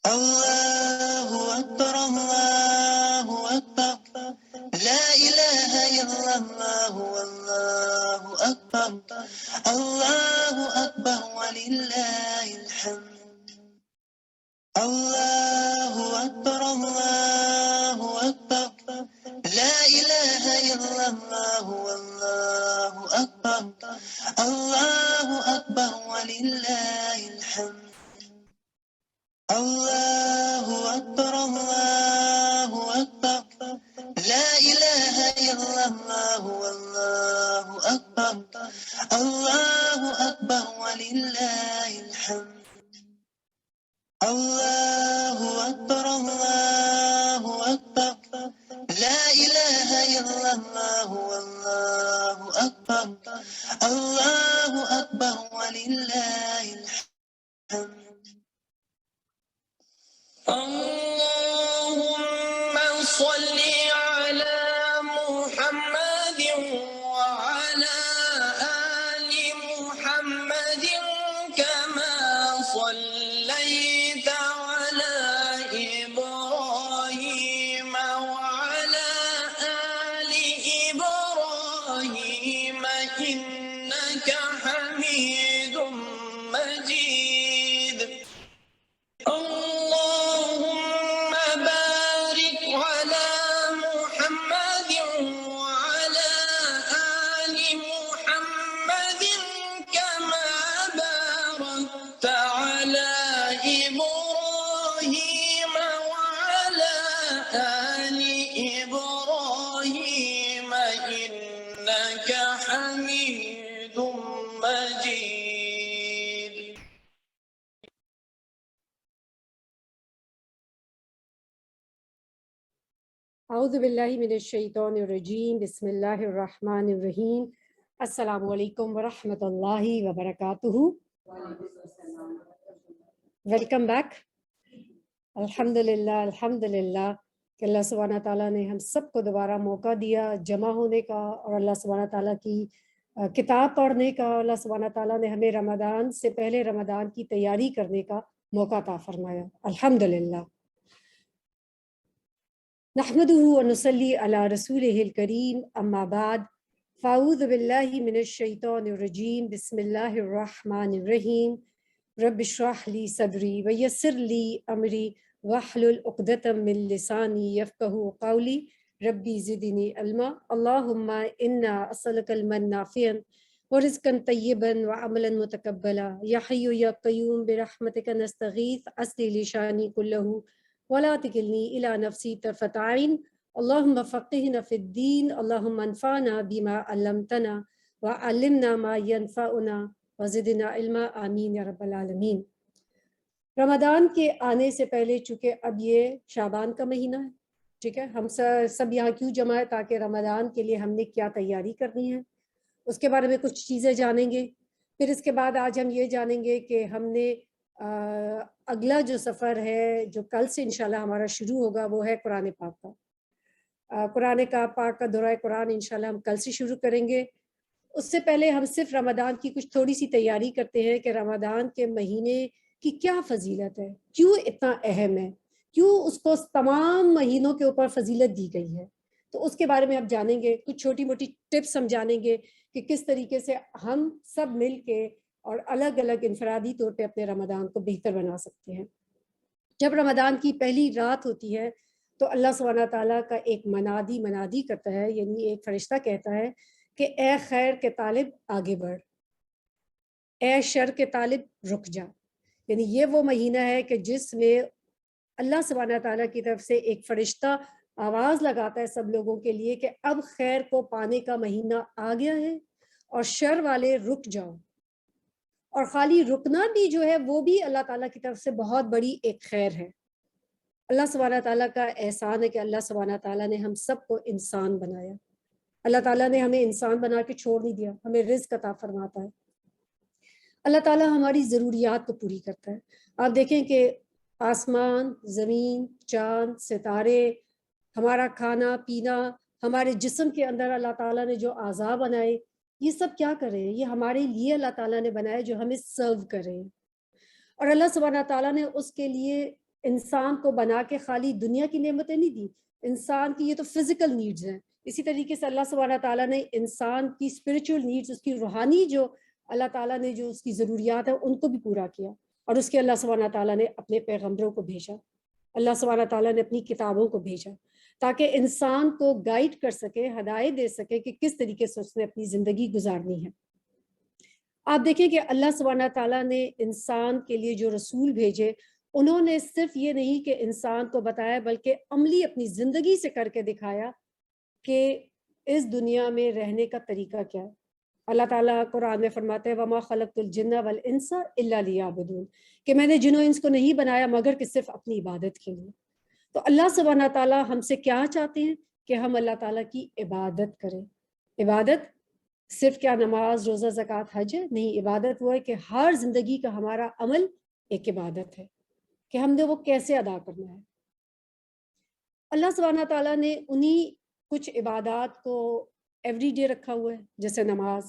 الله أكبر الله أكبر لا إله إلا الله والله أكبر الله أكبر ولله الحمد الله أكبر الله أكبر لا إله إلا الله والله أكبر الله أكبر ولله الحمد الله أكبر الله أكبر لا إله إلا الله والله أكبر الله أكبر ولله الحمد الله أكبر الله أكبر لا إله إلا الله والله أكبر الله أكبر ولله الحمد اللهم صل على محمد وعلى آل محمد كما صليت على إبراهيم وعلى آل إبراهيم إنك حميد مجيد اللهم بارك على محمد وعلى آل محمد كما باركت على إبراهيم وعلى آل إبراهيم إنك حميد مجيد اعوذ باللہ من الشیطان الرجیم بسم اللہ الرحمن الرحیم السلام علیکم ورحمۃ اللہ وبرکاتہ. Welcome back. الحمدللہ کہ اللہ سبحانہ تعالیٰ نے ہم سب کو دوبارہ موقع دیا جمع ہونے کا اور اللہ سبحانہ تعالیٰ کی کتاب پڑھنے کا. اللہ سبحانہ تعالیٰ نے ہمیں رمضان سے پہلے رمضان کی تیاری کرنے کا موقع عطا فرمایا. الحمدللہ. نحمده ونصلي على رسوله الكريم اما بعد فاعوذ بالله من الشيطان الرجيم بسم الله الرحمن الرحيم رب اشرح لي صدري ويسر لي امري واحلل عقدة من لساني يفقهوا قولي ربي زدني علما. اللهم انا اسالك علما نافعا ورزقا طيبا وعملا متقبلا يا حي يا قيوم برحمتك نستغيث اصلح لي شاني كله ولا تكلني إلى نفسي طرفة عين. اللهم فقهنا في الدين. اللهم انفعنا بما علمتنا وعلمنا ما ينفعنا وزدنا علما. آمین یا رب العالمین. رمضان کے آنے سے پہلے چونکہ اب یہ شعبان کا مہینہ ہے، ٹھیک ہے، ہم سب یہاں کیوں جمع ہے؟ تاکہ رمضان کے لیے ہم نے کیا تیاری کرنی ہے اس کے بارے میں کچھ چیزیں جانیں گے. پھر اس کے بعد آج ہم یہ جانیں گے کہ ہم نے اگلا جو سفر ہے جو کل سے انشاءاللہ ہمارا شروع ہوگا وہ ہے قرآن پاک کا. قرآن پاک کا دورہ قرآن انشاءاللہ ہم کل سے شروع کریں گے. اس سے پہلے ہم صرف رمضان کی کچھ تھوڑی سی تیاری کرتے ہیں کہ رمضان کے مہینے کی کیا فضیلت ہے، کیوں اتنا اہم ہے، کیوں اس کو تمام مہینوں کے اوپر فضیلت دی گئی ہے. تو اس کے بارے میں اب جانیں گے، کچھ چھوٹی موٹی ٹپس ہم جانیں گے کہ کس طریقے سے ہم سب مل کے اور الگ الگ انفرادی طور پہ اپنے رمضان کو بہتر بنا سکتے ہیں. جب رمضان کی پہلی رات ہوتی ہے تو اللہ سبحانہ تعالیٰ کا ایک منادی کرتا ہے، یعنی ایک فرشتہ کہتا ہے کہ اے خیر کے طالب آگے بڑھ، اے شر کے طالب رک جا. یعنی یہ وہ مہینہ ہے کہ جس میں اللہ سبحانہ تعالیٰ کی طرف سے ایک فرشتہ آواز لگاتا ہے سب لوگوں کے لیے کہ اب خیر کو پانے کا مہینہ آ گیا ہے اور شر والے رک جاؤ. اور خالی رکنا بھی جو ہے وہ بھی اللہ تعالیٰ کی طرف سے بہت بڑی ایک خیر ہے. اللہ سبحانہ تعالیٰ کا احسان ہے کہ اللہ سبحانہ تعالیٰ نے ہم سب کو انسان بنایا. اللہ تعالیٰ نے ہمیں انسان بنا کے چھوڑ نہیں دیا، ہمیں رزق عطا فرماتا ہے. اللہ تعالیٰ ہماری ضروریات کو پوری کرتا ہے. آپ دیکھیں کہ آسمان، زمین، چاند، ستارے، ہمارا کھانا پینا، ہمارے جسم کے اندر اللہ تعالیٰ نے جو اعضاء بنائے، یہ سب کیا کر رہے ہیں؟ یہ ہمارے لیے اللہ تعالیٰ نے بنایا جو ہمیں سرو کر رہے ہیں. اور اللہ سبحانہ تعالیٰ نے اس کے لیے انسان کو بنا کے خالی دنیا کی نعمتیں نہیں دی، انسان کی یہ تو فزیکل نیڈز ہیں، اسی طریقے سے اللہ سبحانہ تعالیٰ نے انسان کی اسپریچول نیڈز، اس کی روحانی جو اللہ تعالیٰ نے جو اس کی ضروریات ہیں ان کو بھی پورا کیا، اور اس کے اللہ سبحانہ تعالیٰ نے اپنے پیغمبروں کو بھیجا، اللہ سبحانہ تعالیٰ نے اپنی کتابوں کو بھیجا تاکہ انسان کو گائیڈ کر سکے، ہدایت دے سکے کہ کس طریقے سے اس نے اپنی زندگی گزارنی ہے۔ آپ دیکھیں کہ اللہ سبحانہ تعالیٰ نے انسان کے لیے جو رسول بھیجے، انہوں نے صرف یہ نہیں کہ انسان کو بتایا بلکہ عملی اپنی زندگی سے کر کے دکھایا کہ اس دنیا میں رہنے کا طریقہ کیا ہے۔ اللہ تعالیٰ قرآن میں فرماتے ہیں وَمَا خَلَقْتُ الْجِنَّ وَالْإِنسَ إِلَّا لِيَعْبُدُونَ، کہ میں نے جن و انس کو نہیں بنایا مگر کہ صرف اپنی عبادت کے لیے۔ تو اللہ سبحانہ تعالیٰ ہم سے کیا چاہتے ہیں کہ ہم اللہ تعالیٰ کی عبادت کریں۔ عبادت صرف کیا نماز، روزہ، زکوٰۃ، حج ہے؟ نہیں، عبادت وہ ہے کہ ہر زندگی کا ہمارا عمل ایک عبادت ہے کہ ہم نے وہ کیسے ادا کرنا ہے۔ اللہ سبحانہ تعالیٰ نے انہی کچھ عبادات کو ایوری ڈے رکھا ہوا ہے، جیسے نماز۔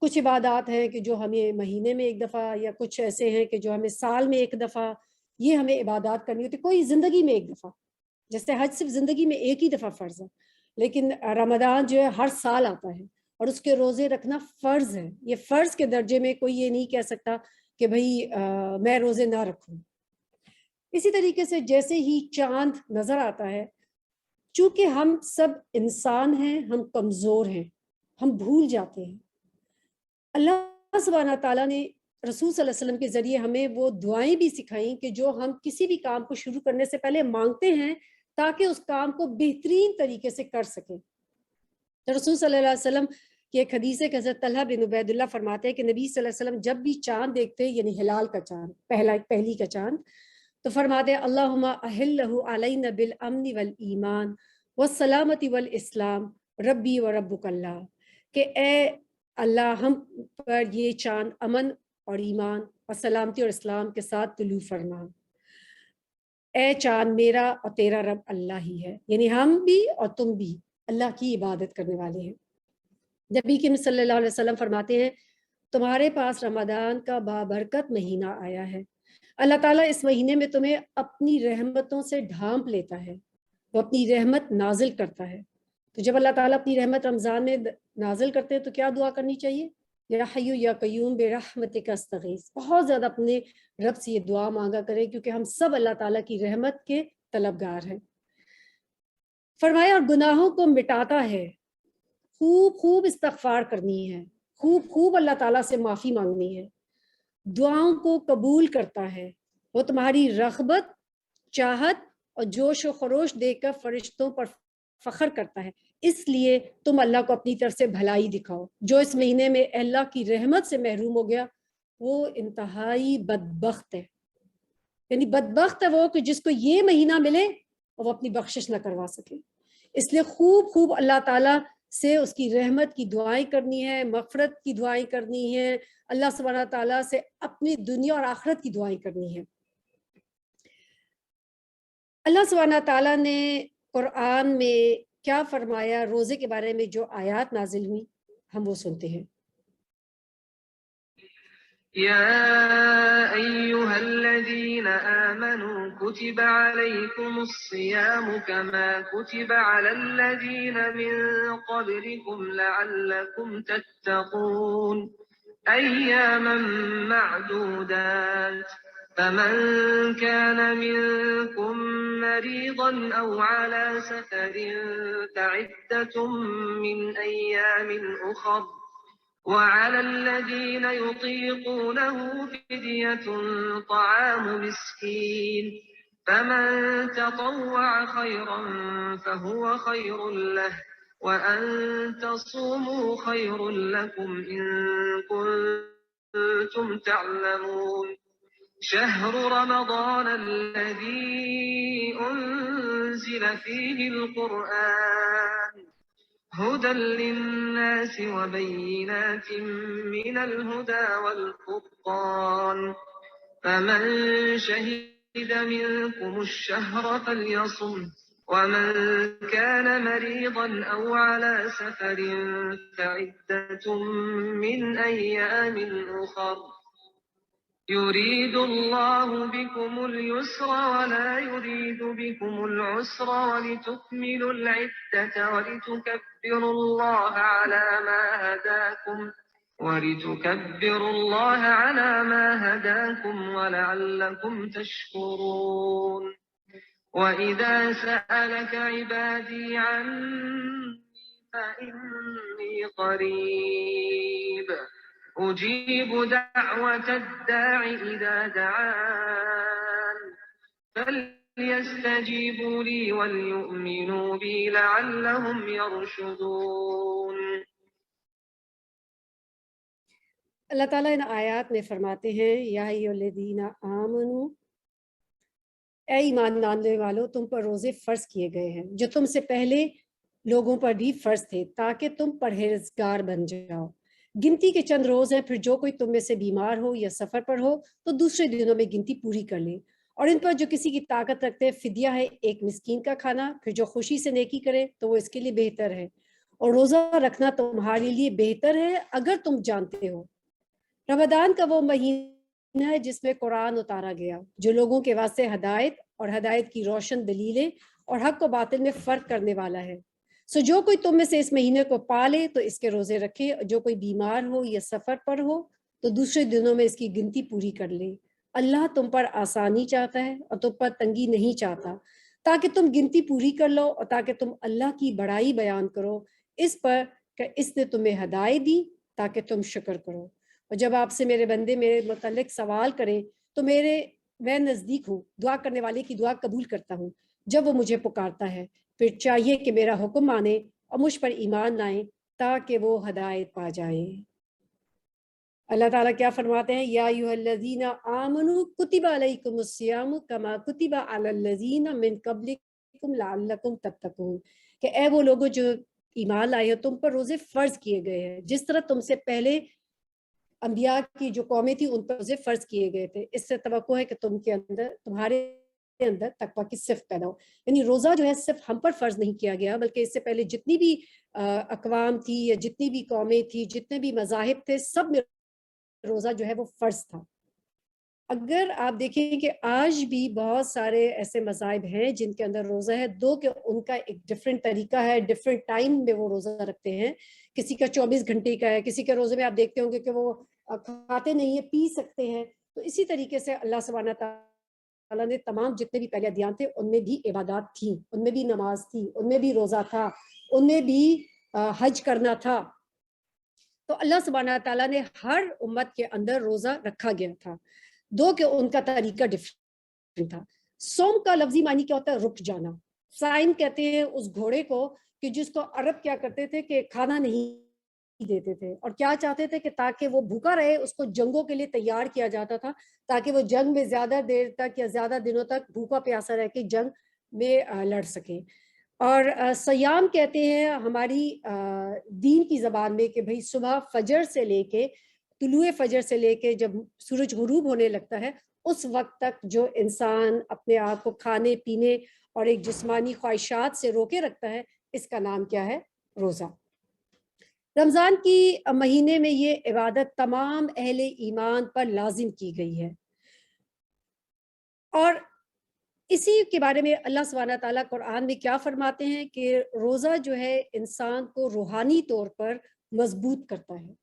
کچھ عبادات ہیں کہ جو ہمیں مہینے میں ایک دفعہ، یا کچھ ایسے ہیں کہ جو ہمیں سال میں ایک دفعہ یہ ہمیں عبادات کرنی ہوتی، کوئی زندگی میں ایک دفعہ، جیسے حج صرف زندگی میں ایک ہی دفعہ فرض ہے، لیکن رمضان جو ہے ہر سال آتا ہے اور اس کے روزے رکھنا فرض ہے۔ یہ فرض کے درجے میں کوئی یہ نہیں کہہ سکتا کہ بھئی میں روزے نہ رکھوں۔ اسی طریقے سے جیسے ہی چاند نظر آتا ہے، چونکہ ہم سب انسان ہیں، ہم کمزور ہیں، ہم بھول جاتے ہیں، اللہ سبحانہ تعالیٰ نے رسول صلی اللہ علیہ وسلم کے ذریعے ہمیں وہ دعائیں بھی سکھائیں کہ جو ہم کسی بھی کام کو شروع کرنے سے پہلے مانگتے ہیں تاکہ اس کام کو بہترین طریقے سے کر سکیں۔ رسول صلی اللہ علیہ وسلم کی ایک حدیث ہے کہ حضرت طلحہ بن عبید اللہ فرماتے ہیں کہ نبی صلی اللہ علیہ وسلم جب بھی چاند دیکھتے، یعنی ہلال کا چاند، پہلی کا چاند، تو فرماتے ہیں اللہم احلہ علینا بالامن والایمان والسلامت والاسلام ربی و ربک اللہ، کہ اے اللہ ہم پر یہ چاند امن اور ایمان اور سلامتی اور اسلام کے ساتھ طلوع فرما۔ اے چاند میرا اور تیرا رب اللہ ہی ہے، یعنی ہم بھی اور تم بھی اللہ کی عبادت کرنے والے ہیں۔ نبی کریم صلی اللہ علیہ وسلم فرماتے ہیں تمہارے پاس رمضان کا بابرکت مہینہ آیا ہے، اللہ تعالیٰ اس مہینے میں تمہیں اپنی رحمتوں سے ڈھانپ لیتا ہے، وہ اپنی رحمت نازل کرتا ہے۔ تو جب اللہ تعالیٰ اپنی رحمت رمضان میں نازل کرتے ہیں تو کیا دعا کرنی چاہیے؟ یا حیو یا قیوم برحمتک استغیث، بہت زیادہ اپنے رب سے یہ دعا مانگا کریں کیونکہ ہم سب اللہ تعالیٰ کی رحمت کے طلبگار ہیں۔ فرمایا اور گناہوں کو مٹاتا ہے، خوب استغفار کرنی ہے، خوب اللہ تعالیٰ سے معافی مانگنی ہے، دعاؤں کو قبول کرتا ہے، وہ تمہاری رغبت، چاہت اور جوش و خروش دیکھ کر فرشتوں پر فخر کرتا ہے، اس لیے تم اللہ کو اپنی طرف سے بھلائی دکھاؤ۔ جو اس مہینے میں اللہ کی رحمت سے محروم ہو گیا وہ انتہائی بدبخت ہے، یعنی بدبخت ہے وہ کہ جس کو یہ مہینہ ملے اور وہ اپنی بخشش نہ کروا سکے۔ اس لیے خوب اللہ تعالیٰ سے اس کی رحمت کی دعائیں کرنی ہے، مغفرت کی دعائیں کرنی ہے، اللہ سبحانہ تعالیٰ سے اپنی دنیا اور آخرت کی دعائیں کرنی ہے۔ اللہ سبحانہ تعالیٰ نے قرآن میں کیا فرمایا روزے کے بارے میں، جو آیات نازل ہوئی ہم وہ سنتے ہیں۔ يا أيها الذين آمنوا كتب عليكم الصيام كما كتب على الذين من قبلكم لعلكم تتقون أياما معدودات فمن كان منكم مريضا أو على سفر فعدة من أيام أخر وعلى الذين يطيقونه فدية طعام مسكين فمن تطوع خيرا فهو خير له وأن تصوموا خير لكم إن كنتم تعلمون شهر رمضان الذي أنزل فيه القرآن هدى للناس وبينات من الهدى والفرقان فمن شهد منكم الشهر فليصم ومن كان مريضا أو على سفر فعدة من أيام أخر يريد الله بكم اليسر ولا يريد بكم العسر ولتكملوا العدة ولتكبروا الله على ما هداكم ولعلكم تشكرون وإذا سألك عبادي عني فإني قريب أجيب دعوة الداع إذا دعان فليستجيبوا لي وليؤمنوا بي لعلهم يرشدون. اللہ تعالیٰ ان آیات میں فرماتے ہیں یا ایھالذین آمنو، اے ایمان لانے والو، تم پر روزے فرض کیے گئے ہیں جو تم سے پہلے لوگوں پر بھی فرض تھے تاکہ تم پرہیزگار بن جاؤ۔ گنتی کے چند روز ہیں، پھر جو کوئی تم میں سے بیمار ہو یا سفر پر ہو تو دوسرے دنوں میں گنتی پوری کر لے۔ اور ان پر جو کسی کی طاقت رکھتے ہیں فدیہ ہے ایک مسکین کا کھانا، پھر جو خوشی سے نیکی کرے تو وہ اس کے لیے بہتر ہے، اور روزہ رکھنا تمہارے لیے بہتر ہے اگر تم جانتے ہو۔ رمضان کا وہ مہینہ ہے جس میں قرآن اتارا گیا، جو لوگوں کے واسطے ہدایت اور ہدایت کی روشن دلیلیں اور حق و باطل میں فرق کرنے والا ہے۔ سو جو کوئی تم میں سے اس مہینے کو پالے تو اس کے روزے رکھے، اور جو کوئی بیمار ہو یا سفر پر ہو تو دوسرے دنوں میں اس کی گنتی پوری کر لے۔ اللہ تم پر آسانی چاہتا ہے اور تم پر تنگی نہیں چاہتا، تاکہ تم گنتی پوری کر لو اور تاکہ تم اللہ کی بڑائی بیان کرو اس پر کہ اس نے تمہیں ہدایت دی تاکہ تم شکر کرو۔ اور جب آپ سے میرے بندے میرے متعلق سوال کریں تو میں نزدیک ہوں، دعا کرنے والے کی دعا قبول کرتا ہوں جب وہ مجھے پکارتا ہے۔ پھر چاہیے کہ میرا حکم مانے اور مجھ پر ایمان لائیں تاکہ وہ ہدایت پا جائیں۔ اللہ تعالیٰ کیا فرماتے ہیں؟ یا ایھا الذین آمنوا کتب علیکم الصیام کما کتب علی الذین من قبلکم لعلکم تتقون، کہ اے وہ لوگوں جو ایمان لائے ہو، تم پر روزے فرض کیے گئے ہیں جس طرح تم سے پہلے انبیاء کی جو قومیں تھی ان پر روزے فرض کیے گئے تھے۔ اس سے توقع ہے کہ تمہارے اندر تقویٰ کی صفت پیدا ہو۔ یعنی روزہ جو ہے صرف ہم پر فرض نہیں کیا گیا، بلکہ اس سے پہلے جتنی بھی اقوام تھی یا جتنی بھی قومیں تھی، جتنے بھی مذاہب تھے، سب میں روزہ جو ہے وہ فرض تھا۔ اگر آپ دیکھیں کہ آج بھی بہت سارے ایسے مذاہب ہیں جن کے اندر روزہ ہے، دو کہ ان کا ایک ڈفرینٹ طریقہ ہے، ڈفرینٹ ٹائم میں وہ روزہ رکھتے ہیں۔ کسی کا 24 گھنٹے کا ہے، کسی کے روزے میں آپ دیکھتے ہوں گے کہ وہ کھاتے نہیں ہیں، پی سکتے ہیں۔ تو اسی طریقے سے اللہ سبحانہ تعالیٰ نے تمام جتنے بھی پہلے ادیان تھے ان میں بھی عبادات تھیں، ان میں بھی نماز تھی، ان میں بھی روزہ تھا، ان میں بھی حج کرنا تھا۔ تو اللہ سبحانہ تعالیٰ نے ہر امت کے اندر روزہ رکھا گیا تھا، دو کہ ان کا طریقہ ڈفرینٹ تھا۔ سوم کا لفظی معنی کیا ہوتا ہے؟ رک جانا۔ سائم کہتے ہیں اس گھوڑے کو کہ جس کو عرب کیا کرتے تھے کہ کھانا نہیں دیتے تھے، اور کیا چاہتے تھے کہ تاکہ وہ بھوکا رہے، اس کو جنگوں کے لیے تیار کیا جاتا تھا تاکہ وہ جنگ میں زیادہ دیر تک یا زیادہ دنوں تک بھوکا پیاسا رہ کے جنگ میں لڑ سکیں۔ اور سیام کہتے ہیں ہماری دین کی زبان میں کہ بھئی صبح فجر سے لے کے طلوع فجر سے لے کے جب سورج غروب ہونے لگتا ہے اس وقت تک جو انسان اپنے آپ کو کھانے پینے اور ایک جسمانی خواہشات سے روکے رکھتا ہے، اس کا نام کیا ہے؟ روزہ۔ رمضان کی مہینے میں یہ عبادت تمام اہل ایمان پر لازم کی گئی ہے، اور اسی کے بارے میں اللہ سبحانہ تعالیٰ قرآن میں کیا فرماتے ہیں کہ روزہ جو ہے انسان کو روحانی طور پر مضبوط کرتا ہے،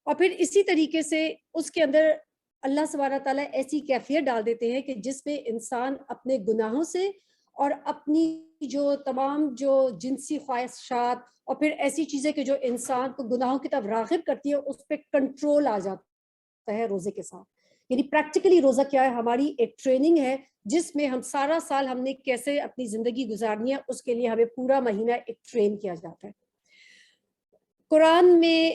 اور پھر اسی طریقے سے اس کے اندر اللہ سبحانہ تعالیٰ ایسی کیفیت ڈال دیتے ہیں کہ جس میں انسان اپنے گناہوں سے اور اپنی جو تمام جو جنسی خواہشات اور پھر ایسی چیزیں کہ جو انسان کو گناہوں کی طرف راغب کرتی ہے اس پہ کنٹرول آ جاتا ہے روزے کے ساتھ۔ یعنی پریکٹیکلی روزہ کیا ہے؟ ہماری ایک ٹریننگ ہے جس میں ہم سارا سال ہم نے کیسے اپنی زندگی گزارنی ہے اس کے لیے ہمیں پورا مہینہ ایک ٹرین کیا جاتا ہے۔ قرآن میں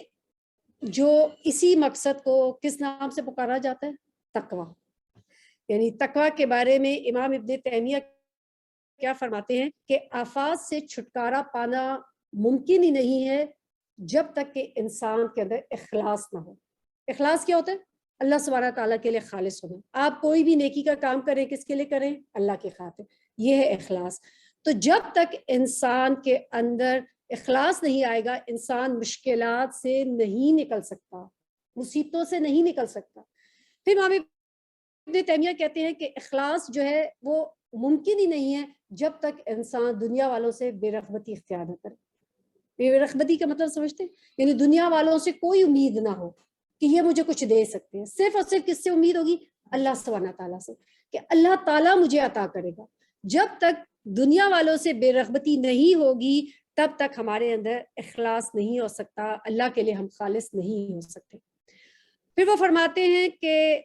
جو اسی مقصد کو کس نام سے پکارا جاتا ہے؟ تقویٰ۔ یعنی تقویٰ کے بارے میں امام ابن تیمیہ کیا فرماتے ہیں کہ آفات سے چھٹکارا پانا ممکن ہی نہیں ہے جب تک کہ انسان کے اندر اخلاص نہ ہو۔ اخلاص کیا ہوتا ہے؟ اللہ سبحانہ تعالیٰ کے لیے خالص ہونا۔ آپ کوئی بھی نیکی کا کام کریں کس کے لیے کریں؟ اللہ کے خاطر، یہ ہے اخلاص۔ تو جب تک انسان کے اندر اخلاص نہیں آئے گا انسان مشکلات سے نہیں نکل سکتا، مصیبتوں سے نہیں نکل سکتا۔ پھر امام ابن تیمیہ کہتے ہیں کہ اخلاص جو ہے وہ ممکن ہی نہیں ہے جب تک انسان دنیا والوں سے بے رغبتی اختیار نہ کرے. بے رغبتی کا مطلب سمجھتے ہیں؟ یعنی دنیا والوں سے کوئی امید نہ ہو کہ یہ مجھے کچھ دے سکتے ہیں. صرف اور صرف کس سے امید ہوگی؟ اللہ سبحانہ تعالیٰ سے, کہ اللہ تعالیٰ مجھے عطا کرے گا. جب تک دنیا والوں سے بے رغبتی نہیں ہوگی تب تک ہمارے اندر اخلاص نہیں ہو سکتا, اللہ کے لیے ہم خالص نہیں ہو سکتے. پھر وہ فرماتے ہیں کہ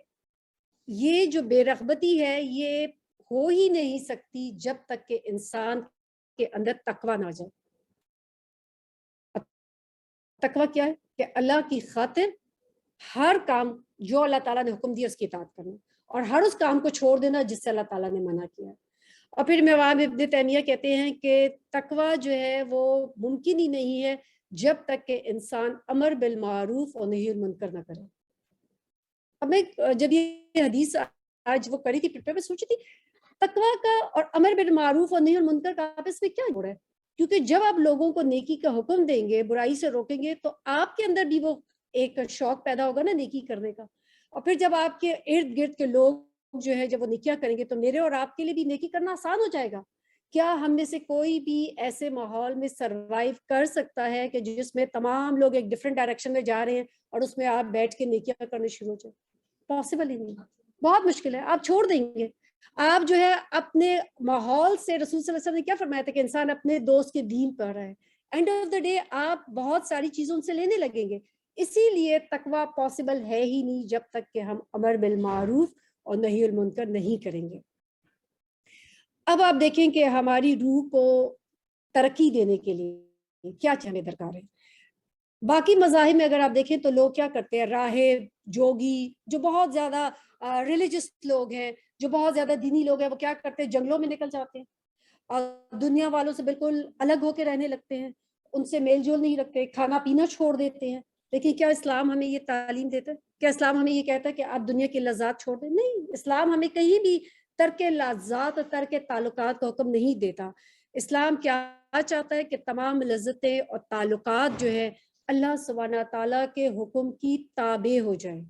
یہ جو بے رغبتی ہے یہ ہو ہی نہیں سکتی جب تک کہ انسان کے اندر تقویٰ نہ جائے. تقویٰ کیا ہے؟ کہ اللہ کی خاطر ہر کام جو اللہ تعالیٰ نے حکم دیا اس کی اطاعت کرنا, اور ہر اس کام کو چھوڑ دینا جس سے اللہ تعالیٰ نے منع کیا ہے. اور پھر امام ابن تیمیہ کہتے ہیں کہ تقویٰ جو ہے وہ ممکن ہی نہیں ہے جب تک کہ انسان امر بالمعروف اور نہی المنکر نہ کرے. اب میں جب یہ حدیث آج وہ کری تھی پریپیئر میں سوچی تھی تقویٰ کا اور امر بالمعروف اور نہی المنکر کا آپس میں کیا جوڑ ہے, کیونکہ جب آپ لوگوں کو نیکی کا حکم دیں گے, برائی سے روکیں گے, تو آپ کے اندر بھی وہ ایک شوق پیدا ہوگا نا نیکی کرنے کا. اور پھر جب آپ کے ارد گرد کے لوگ جو ہے جب وہ نیکیاں کریں گے تو میرے اور آپ کے لیے بھی نیکی کرنا آسان ہو جائے گا. کیا ہم میں سے کوئی بھی ایسے ماحول میں سروائیو کر سکتا ہے کہ جس میں تمام لوگ ایک ڈفرینٹ ڈائریکشن میں جا رہے ہیں اور اس میں آپ بیٹھ کے نیکیاں کرنے شروع ہو جائیں؟ پاسبل ہی نہیں, بہت مشکل ہے. آپ چھوڑ دیں گے. آپ جو ہے اپنے ماحول سے, رسول صلی اللہ علیہ وسلم نے کیا فرمایا تھا کہ انسان اپنے دوست کے دین پر رہے. اینڈ آف دا ڈے آپ بہت ساری چیزوں سے لینے لگیں گے. اسی لیے تقویٰ پاسبل ہے ہی نہیں جب تک کہ ہم امر بالمعروف اور نہی المنکر نہیں کریں گے. اب آپ دیکھیں کہ ہماری روح کو ترقی دینے کے لیے کیا ہمیں درکار ہے. باقی مذاہب میں اگر آپ دیکھیں تو لوگ کیا کرتے ہیں, راہب, جوگی, جو بہت زیادہ ریلیجس لوگ ہیں, جو بہت زیادہ دینی لوگ ہیں, وہ کیا کرتے ہیں, جنگلوں میں نکل جاتے ہیں اور دنیا والوں سے بالکل الگ ہو کے رہنے لگتے ہیں, ان سے میل جول نہیں رکھتے, کھانا پینا چھوڑ دیتے ہیں. لیکن کیا اسلام ہمیں یہ تعلیم دیتا ہے؟ کیا اسلام ہمیں یہ کہتا ہے کہ آپ دنیا کی لذات چھوڑ دیں؟ نہیں, اسلام ہمیں کہیں بھی ترک لذات اور ترک تعلقات کا حکم نہیں دیتا. اسلام کیا چاہتا ہے کہ تمام لذتیں اور تعلقات جو ہے اللہ سبحانہ تعالیٰ کے حکم کی تابع ہو جائیں.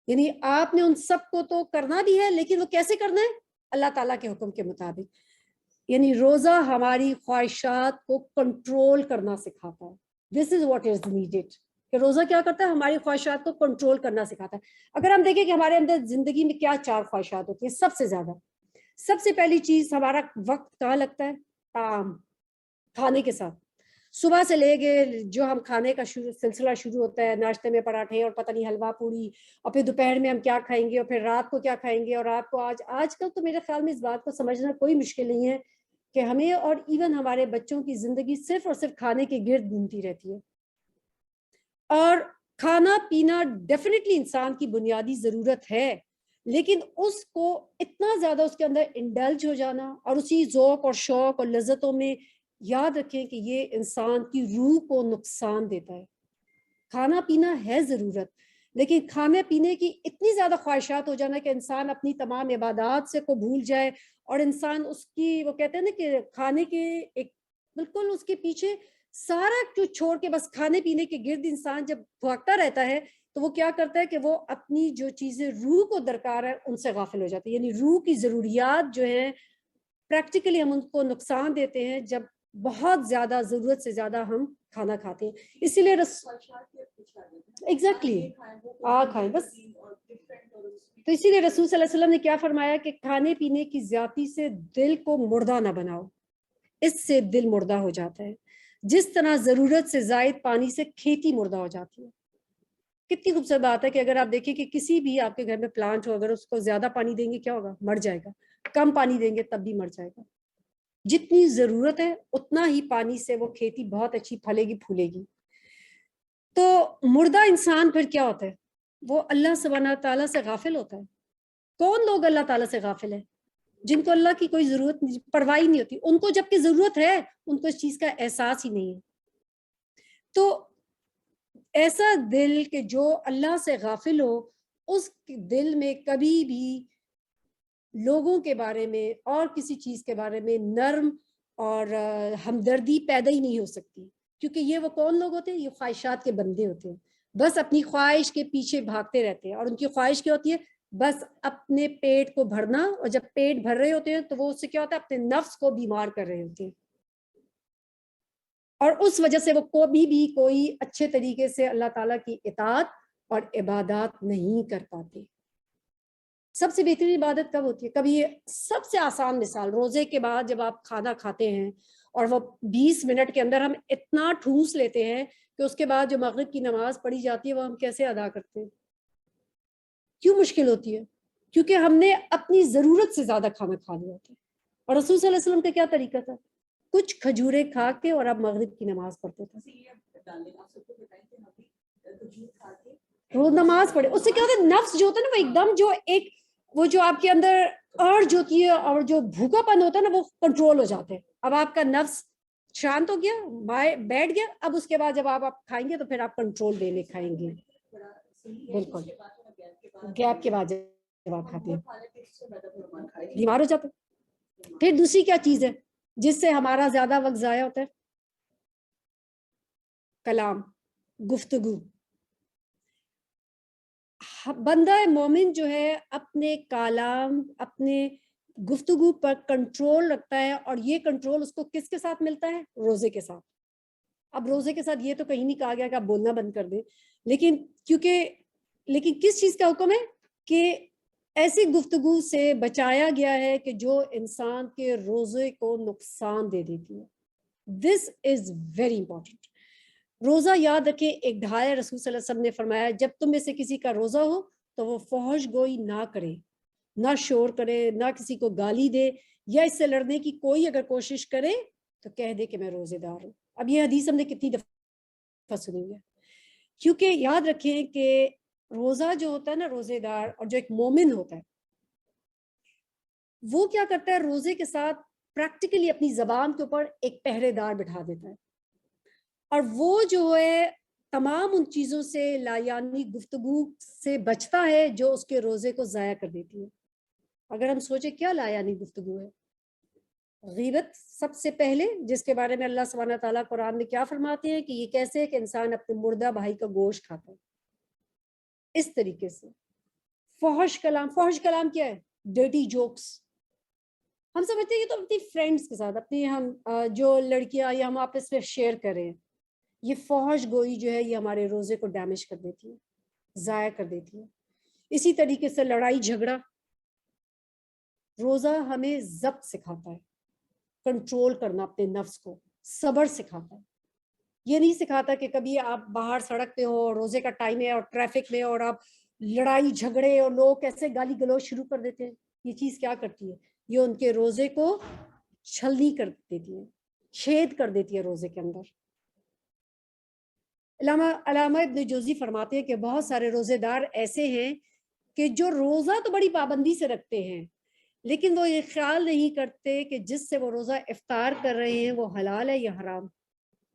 یعنی آپ نے ان سب کو تو کرنا بھی ہے, لیکن وہ کیسے کرنا ہے؟ اللہ تعالیٰ کے حکم کے مطابق. یعنی روزہ ہماری خواہشات کو کنٹرول کرنا سکھاتا ہے. دس از واٹ از نیڈیڈ, کہ روزہ کیا کرتا ہے؟ ہماری خواہشات کو کنٹرول کرنا سکھاتا ہے. اگر ہم دیکھیں کہ ہمارے اندر زندگی میں کیا 4 خواہشات ہوتی ہیں سب سے زیادہ, سب سے پہلی چیز ہمارا وقت کہاں لگتا ہے؟ طعام, کھانے کے ساتھ. صبح سے لے کے جو ہم کھانے کا سلسلہ شروع ہوتا ہے, ناشتے میں پراٹھے اور پتہ نہیں حلوہ پوری, اور پھر دوپہر میں ہم کیا کھائیں گے, اور پھر رات کو کیا کھائیں گے, اور رات کو آج کل تو میرے خیال میں اس بات کو سمجھنا کوئی مشکل نہیں ہے کہ ہمیں اور ایون ہمارے بچوں کی زندگی صرف اور صرف کھانے کے گرد گھومتی رہتی ہے. اور کھانا پینا ڈیفینیٹلی انسان کی بنیادی ضرورت ہے, لیکن اس کو اتنا زیادہ اس کے اندر انڈلج ہو جانا اور اسی ذوق اور شوق اور لذتوں میں, یاد رکھیں کہ یہ انسان کی روح کو نقصان دیتا ہے. کھانا پینا ہے ضرورت, لیکن کھانے پینے کی اتنی زیادہ خواہشات ہو جانا کہ انسان اپنی تمام عبادات سے کو بھول جائے, اور انسان اس کی, وہ کہتے ہیں نا کہ کھانے کے ایک بالکل اس کے پیچھے سارا کچھ چھوڑ کے بس کھانے پینے کے گرد انسان جب بھاگتا رہتا ہے تو وہ کیا کرتا ہے کہ وہ اپنی جو چیزیں روح کو درکار ہے ان سے غافل ہو جاتی ہے. یعنی روح کی ضروریات جو ہیں پریکٹیکلی ہم ان کو نقصان دیتے ہیں جب بہت زیادہ ضرورت سے زیادہ ہم کھانا کھاتے ہیں. اسی لیے ایگزیکٹلی کھائیں بس. تو اسی لیے رسول صلی اللہ علیہ وسلم نے کیا فرمایا کہ کھانے پینے کی زیادتی سے دل کو مردہ نہ بناؤ, اس سے دل مردہ ہو جاتا ہے. جس طرح ضرورت سے زائد پانی سے کھیتی مردہ ہو جاتی ہے. کتنی خوبصورت بات ہے کہ اگر آپ دیکھیں کہ کسی بھی آپ کے گھر میں پلانٹ ہو, اگر اس کو زیادہ پانی دیں گے کیا ہوگا؟ مر جائے گا. کم پانی دیں گے تب بھی مر جائے گا. جتنی ضرورت ہے اتنا ہی پانی سے وہ کھیتی بہت اچھی پھلے گی پھولے گی. تو مردہ انسان پھر کیا ہوتا ہے؟ وہ اللہ سبحانہ تعالیٰ سے غافل ہوتا ہے. کون لوگ اللہ تعالیٰ سے غافل ہیں؟ جن کو اللہ کی کوئی ضرورت پرواہ نہیں ہوتی. ان کو جب کہ ضرورت ہے ان کو اس چیز کا احساس ہی نہیں ہے. تو ایسا دل کہ جو اللہ سے غافل ہو, اس دل میں کبھی بھی لوگوں کے بارے میں اور کسی چیز کے بارے میں نرم اور ہمدردی پیدا ہی نہیں ہو سکتی, کیونکہ یہ وہ کون لوگ ہوتے ہیں؟ یہ خواہشات کے بندے ہوتے ہیں. بس اپنی خواہش کے پیچھے بھاگتے رہتے ہیں، اور ان کی خواہش کیا ہوتی ہے؟ بس اپنے پیٹ کو بھرنا، اور جب پیٹ بھر رہے ہوتے ہیں تو وہ اس سے کیا ہوتا ہے؟ اپنے نفس کو بیمار کر رہے ہوتے ہیں، اور اس وجہ سے وہ کبھی بھی کوئی اچھے طریقے سے اللہ تعالیٰ کی اطاعت اور عبادات نہیں کر پاتے۔ سب سے بہترین عبادت کب ہوتی ہے؟ کبھی سب سے آسان مثال، روزے کے بعد جب آپ کھانا کھاتے ہیں اور وہ 20 منٹ کے اندر ہم اتنا ٹھوس لیتے ہیں کہ اس کے بعد جو مغرب کی نماز پڑھی جاتی ہے وہ ہم کیسے ادا کرتے ہیں؟ کیوں مشکل ہوتی ہے؟ کیونکہ ہم نے اپنی ضرورت سے زیادہ کھانا کھا لیا ہوتا ہے۔ اور رسول صلی اللہ علیہ وسلم کا کیا طریقہ تھا؟ کچھ کھجورے کھا کے اور آپ مغرب کی نماز پڑھتے تھے۔ روز نماز پڑھے، اس سے کیا ہوتا ہے؟ نفس جو ہوتا ہے نا وہ ایک دم جو ایک وہ جو آپ کے اندر ارج ہوتی ہے اور جو بھوکا پن ہوتا ہے نا وہ کنٹرول ہو جاتے ہیں۔ اب آپ کا نفس شانت ہو گیا، بیٹھ گیا، اب اس کے بعد جب آپ کھائیں گے تو پھر آپ کنٹرول دے لے کھائیں گے۔ بالکل، گیپ کے بعد جب آپ کھاتے ہیں بیمار ہو جاتے ہیں۔ پھر دوسری کیا چیز ہے جس سے ہمارا زیادہ وقت ضائع ہوتا ہے؟ کلام، گفتگو۔ بندہ مومن جو ہے اپنے کلام، اپنے گفتگو پر کنٹرول رکھتا ہے، اور یہ کنٹرول اس کو کس کے ساتھ ملتا ہے؟ روزے کے ساتھ۔ اب روزے کے ساتھ یہ تو کہیں نہیں کہا گیا کہ آپ بولنا بند کر دیں، لیکن کس چیز کا حکم ہے؟ کہ ایسی گفتگو سے بچایا گیا ہے کہ جو انسان کے روزے کو نقصان دے دیتی ہے۔ دس از ویری امپورٹنٹ۔ روزہ یاد رکھیں ایک ڈھال ہے، رسول صلی اللہ علیہ وسلم نے فرمایا جب تم میں سے کسی کا روزہ ہو تو وہ فحش گوئی نہ کرے، نہ شور کرے، نہ کسی کو گالی دے، یا اس سے لڑنے کی کوئی اگر کوشش کرے تو کہہ دے کہ میں روزے دار ہوں۔ اب یہ حدیث ہم نے کتنی دفعہ سنی ہے، کیونکہ یاد رکھیں کہ روزہ جو ہوتا ہے نا، روزے دار اور جو ایک مومن ہوتا ہے وہ کیا کرتا ہے؟ روزے کے ساتھ پریکٹیکلی اپنی زبان کے اوپر ایک پہرے دار بٹھا دیتا ہے، اور وہ جو ہے تمام ان چیزوں سے لایانی گفتگو سے بچتا ہے جو اس کے روزے کو ضائع کر دیتی ہے۔ اگر ہم سوچیں کیا لایانی گفتگو ہے؟ غیبت سب سے پہلے، جس کے بارے میں اللہ سبحانہ تعالیٰ قرآن میں کیا فرماتے ہیں کہ یہ کیسے ہے کہ انسان اپنے مردہ بھائی کا گوشت کھاتا ہے، اس طریقے سے۔ فحش کلام، فحش کلام کیا ہے؟ Dirty jokes. ہم سمجھتے ہیں کہ تو اپنی فرینڈس کے ساتھ، اپنی ہم جو لڑکیاں یا ہم آپس میں شیئر کریں، یہ فحش گوئی جو ہے یہ ہمارے روزے کو ڈیمیج کر دیتی ہے، ضائع کر دیتی ہے۔ اسی طریقے سے لڑائی جھگڑا۔ روزہ ہمیں ضبط سکھاتا ہے، کنٹرول کرنا اپنے نفس کو، صبر سکھاتا ہے۔ یہ نہیں سکھاتا کہ کبھی آپ باہر سڑک پہ ہو، روزے کا ٹائم ہے اور ٹریفک میں، اور آپ لڑائی جھگڑے اور لوگ کیسے گالی گلوچ شروع کر دیتے ہیں۔ یہ چیز کیا کرتی ہے؟ یہ ان کے روزے کو چھلنی کر دیتی ہے، چھید کر دیتی ہے روزے کے اندر۔ علامہ ابن جوزی فرماتے ہیں کہ بہت سارے روزے دار ایسے ہیں کہ جو روزہ تو بڑی پابندی سے رکھتے ہیں، لیکن وہ یہ خیال نہیں کرتے کہ جس سے وہ روزہ افطار کر رہے ہیں وہ حلال ہے یا حرام،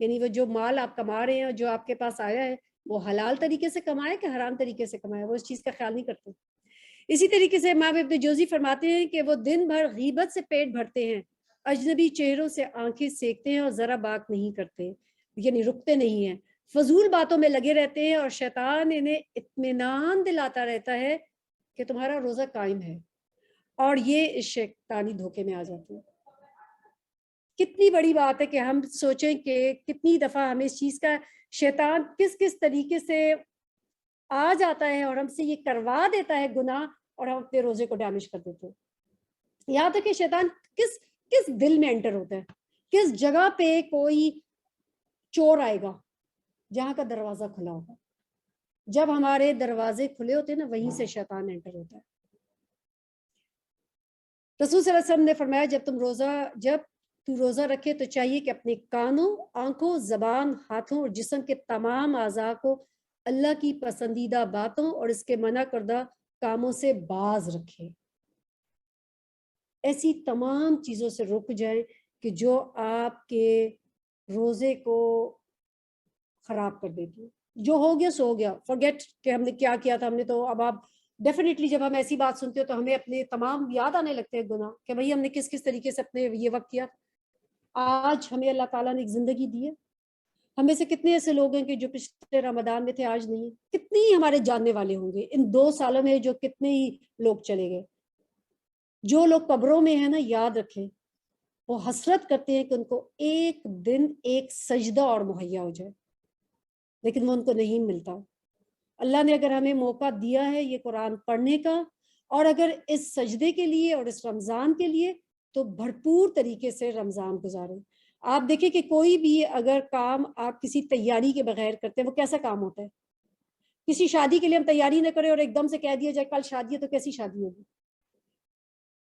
یعنی وہ جو مال آپ کما رہے ہیں، جو آپ کے پاس آیا ہے، وہ حلال طریقے سے کمائے کہ حرام طریقے سے کمائے، وہ اس چیز کا خیال نہیں کرتے۔ اسی طریقے سے امام ابن جوزی فرماتے ہیں کہ وہ دن بھر غیبت سے پیٹ بھرتے ہیں، اجنبی چہروں سے آنکھیں سیکتے ہیں اور ذرا بات نہیں کرتے، یعنی رکتے نہیں ہیں، فضول باتوں میں لگے رہتے ہیں، اور شیطان انہیں اطمینان دلاتا رہتا ہے کہ تمہارا روزہ قائم ہے، اور یہ اس شیطانی دھوکے میں آ جاتے ہیں۔ کتنی بڑی بات ہے کہ ہم سوچیں کہ کتنی دفعہ ہمیں اس چیز کا شیطان کس طریقے سے آ جاتا ہے اور ہم سے یہ کروا دیتا ہے گناہ، اور ہم اپنے روزے کو ڈیمیج کر دیتے ہیں۔ یہاں تک کہ شیطان کس دل میں انٹر ہوتا ہے، کس جگہ پہ کوئی چور آئے گا جہاں کا دروازہ کھلا ہوگا۔ جب ہمارے دروازے کھلے ہوتے ہیں نا، وہیں سے شیطان انٹر ہوتا ہے۔ رسول صلی اللہ علیہ وسلم نے فرمایا جب تو روزہ رکھے تو چاہیے کہ اپنے کانوں، آنکھوں، زبان، ہاتھوں اور جسم کے تمام اعضاء کو اللہ کی پسندیدہ باتوں اور اس کے منع کردہ کاموں سے باز رکھے، ایسی تمام چیزوں سے رک جائیں کہ جو آپ کے روزے کو خراب کر دیتی ہے۔ جو ہو گیا سو ہو گیا، فورگیٹ کہ ہم نے کیا کیا تھا، ہم نے تو اب آپ ڈیفینیٹلی جب ہم ایسی بات سنتے ہو تو ہمیں اپنے تمام یاد آنے لگتے ہیں گناہ کہ بھئی ہم نے کس طریقے سے اپنے یہ وقت کیا۔ آج ہمیں اللہ تعالیٰ نے ایک زندگی دی ہے، ہمیں سے کتنے ایسے لوگ ہیں کہ جو پچھلے رمضان میں تھے آج نہیں؟ کتنی ہی ہمارے جاننے والے ہوں گے ان 2 سالوں میں جو کتنے ہی لوگ چلے گئے. جو لوگ قبروں میں ہیں نا، یاد رکھیں وہ حسرت کرتے ہیں کہ ان کو ایک دن ایک سجدہ اور مہیا ہو جائے، لیکن وہ ان کو نہیں ملتا. اللہ نے اگر ہمیں موقع دیا ہے یہ قرآن پڑھنے کا، اور اگر اس سجدے کے لیے اور اس رمضان کے لیے، تو بھرپور طریقے سے رمضان گزاریں. آپ دیکھیں کہ کوئی بھی اگر کام آپ کسی تیاری کے بغیر کرتے ہیں وہ کیسا کام ہوتا ہے. کسی شادی کے لیے ہم تیاری نہ کریں اور ایک دم سے کہہ دیا جائے کل شادی ہے، تو کیسی شادی ہوگی.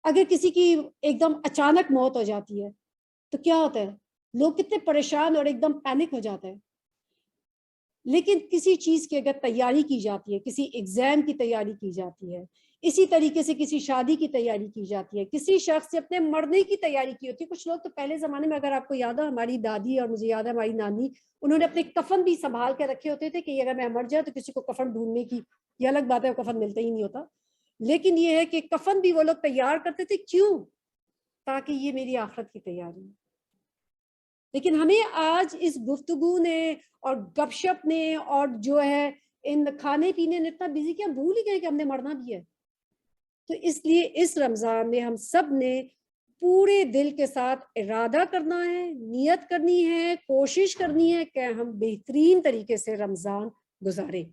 اگر کسی کی ایک دم اچانک موت ہو جاتی ہے تو کیا ہوتا ہے، لوگ کتنے پریشان اور ایک دم پینک ہو جاتا ہے. لیکن کسی چیز کی اگر تیاری کی جاتی ہے، کسی ایگزام کی تیاری کی جاتی ہے، اسی طریقے سے کسی شادی کی تیاری کی جاتی ہے، کسی شخص سے اپنے مرنے کی تیاری کی ہوتی ہے. کچھ لوگ تو پہلے زمانے میں، اگر آپ کو یاد ہے، ہماری دادی اور مجھے یاد ہے ہماری نانی، انہوں نے اپنے کفن بھی سنبھال کے رکھے ہوتے تھے کہ اگر میں مر جائے تو کسی کو کفن ڈھونڈنے کی، یہ الگ بات ہے وہ کفن ملتا ہی نہیں ہوتا، لیکن یہ ہے کہ کفن بھی وہ لوگ تیار کرتے تھے. کیوں؟ تاکہ یہ میری آخرت کی تیاری ہے. لیکن ہمیں آج اس گفتگو نے اور گپ شپ نے اور جو ہے ان کھانے پینے نے اتنا بزی کیا، بھول ہی گئے کہ ہم نے مرنا بھی ہے. تو اس لیے اس رمضان میں ہم سب نے پورے دل کے ساتھ ارادہ کرنا ہے، نیت کرنی ہے، کوشش کرنی ہے کہ ہم بہترین طریقے سے رمضان گزاریں.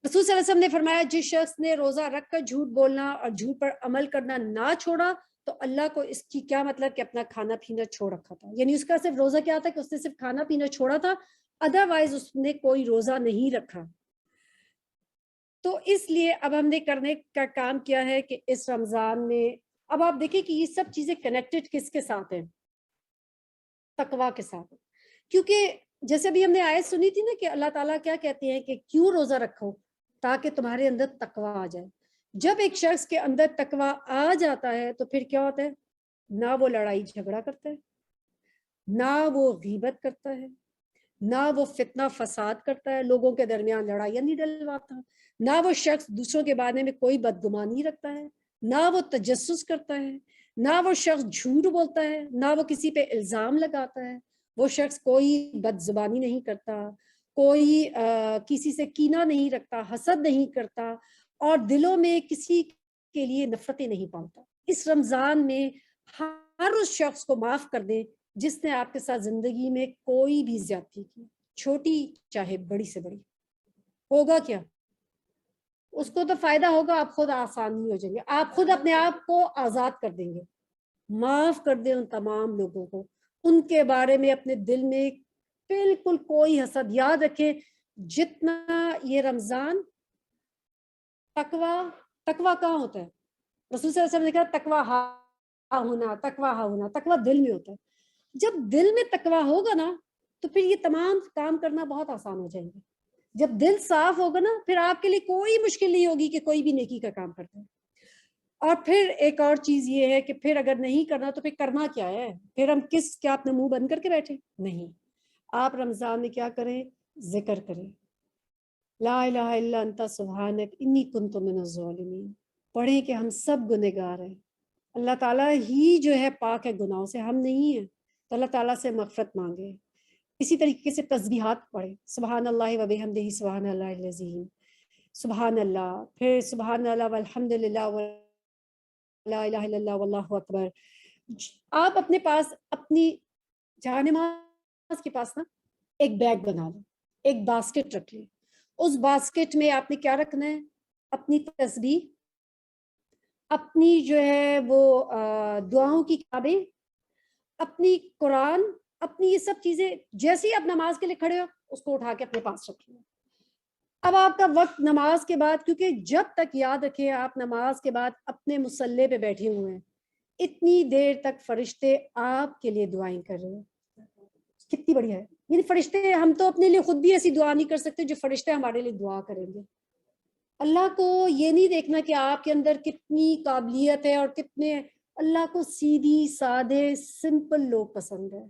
رسول صلی اللہ علیہ وسلم نے فرمایا جس شخص نے روزہ رکھ کر جھوٹ بولنا اور جھوٹ پر عمل کرنا نہ چھوڑا تو اللہ کو اس کی کیا مطلب کہ اپنا کھانا پینا چھوڑ رکھا تھا. یعنی اس کا صرف روزہ کیا تھا کہ اس نے صرف کھانا پینا چھوڑا تھا، ادروائز اس نے کوئی روزہ نہیں رکھا. تو اس لیے اب ہم نے کرنے کا کام کیا ہے کہ اس رمضان میں اب آپ دیکھیں کہ یہ سب چیزیں کنیکٹڈ کس کے ساتھ ہیں؟ تقویٰ کے ساتھ. کیونکہ جیسے ابھی ہم نے آیت سنی تھی نا کہ اللہ تعالیٰ کیا کہتے ہیں کہ کیوں روزہ رکھو؟ تاکہ تمہارے اندر تقویٰ آ جائے. جب ایک شخص کے اندر تقویٰ آ جاتا ہے تو پھر کیا ہوتا ہے؟ نہ وہ لڑائی جھگڑا کرتا ہے، نہ وہ غیبت کرتا ہے، نہ وہ فتنہ فساد کرتا ہے، لوگوں کے درمیان لڑائیاں نہیں ڈلواتا، نہ وہ شخص دوسروں کے بارے میں کوئی بدگمانی رکھتا ہے، نہ وہ تجسس کرتا ہے، نہ وہ شخص جھوٹ بولتا ہے، نہ وہ کسی پہ الزام لگاتا ہے. وہ شخص کوئی بد زبانی نہیں کرتا، کوئی کسی سے کینہ نہیں رکھتا، حسد نہیں کرتا، اور دلوں میں کسی کے لیے نفرتیں نہیں پالتا. اس رمضان میں ہر اس شخص کو معاف کر دیں جس نے آپ کے ساتھ زندگی میں کوئی بھی زیادتی کی، چھوٹی چاہے بڑی سے بڑی. ہوگا کیا؟ اس کو تو فائدہ ہوگا، آپ خود آسانی ہو جائیں گے، آپ خود اپنے آپ کو آزاد کر دیں گے. معاف کر دیں ان تمام لوگوں کو، ان کے بارے میں اپنے دل میں بالکل کوئی حسد. یاد رکھیں جتنا یہ رمضان تقویٰ کہاں ہوتا ہے؟ رسول صلی اللہ علیہ وسلم نے کہا تقویٰ ہاں ہونا، تقویٰ دل میں ہوتا ہے. جب دل میں تقویٰ ہوگا نا تو پھر یہ تمام کام کرنا بہت آسان ہو جائیں گے. جب دل صاف ہوگا نا پھر آپ کے لیے کوئی مشکل نہیں ہوگی کہ کوئی بھی نیکی کا کام کرتا ہے. اور پھر ایک اور چیز یہ ہے کہ پھر اگر نہیں کرنا تو پھر کرنا کیا ہے؟ پھر ہم کیا اپنے منہ بند کر کے بیٹھے؟ نہیں. آپ رمضان میں کیا کریں؟ ذکر کریں، لا الہ الا انت سبحانک انی کنت من الظالمین. پڑھیں کہ ہم سب گنہگار ہیں، اللہ تعالیٰ ہی جو ہے پاک ہے گناہوں سے، ہم نہیں ہیں. تو اللہ تعالیٰ سے مغفرت مانگے. اسی طریقے سے تسبیحات پڑھیں، سبحان اللہ و بحمدہ سبحان اللہ العظیم، سبحان اللہ، پھر سبحان اللہ والحمد للہ لا الہ الا اللہ واللہ اکبر. آپ اپنے پاس اپنی جہاں نماز کے پاس نا ایک بیگ بنا لیں، ایک باسکٹ رکھ لیں. اس باسکٹ میں آپ نے کیا رکھنا ہے؟ اپنی تسبیح، اپنی جو ہے وہ دعاؤں کی کتابیں، اپنی قرآن، اپنی یہ سب چیزیں. جیسے ہی آپ نماز کے لیے کھڑے ہو اس کو اٹھا کے اپنے پاس رکھ لیں. اب آپ کا وقت نماز کے بعد، کیونکہ جب تک یاد رکھیں آپ نماز کے بعد اپنے مصلے پہ بیٹھے ہوئے ہیں اتنی دیر تک فرشتے آپ کے لیے دعائیں کر رہے ہیں. کتنی بڑی ہے. یعنی فرشتے، ہم تو اپنے لیے خود بھی ایسی دعا نہیں کر سکتے جو فرشتے ہمارے لیے دعا کریں گے. اللہ کو یہ نہیں دیکھنا کہ آپ کے اندر کتنی قابلیت ہے اور کتنے. اللہ کو سیدھی سادے سمپل لوگ پسند ہے.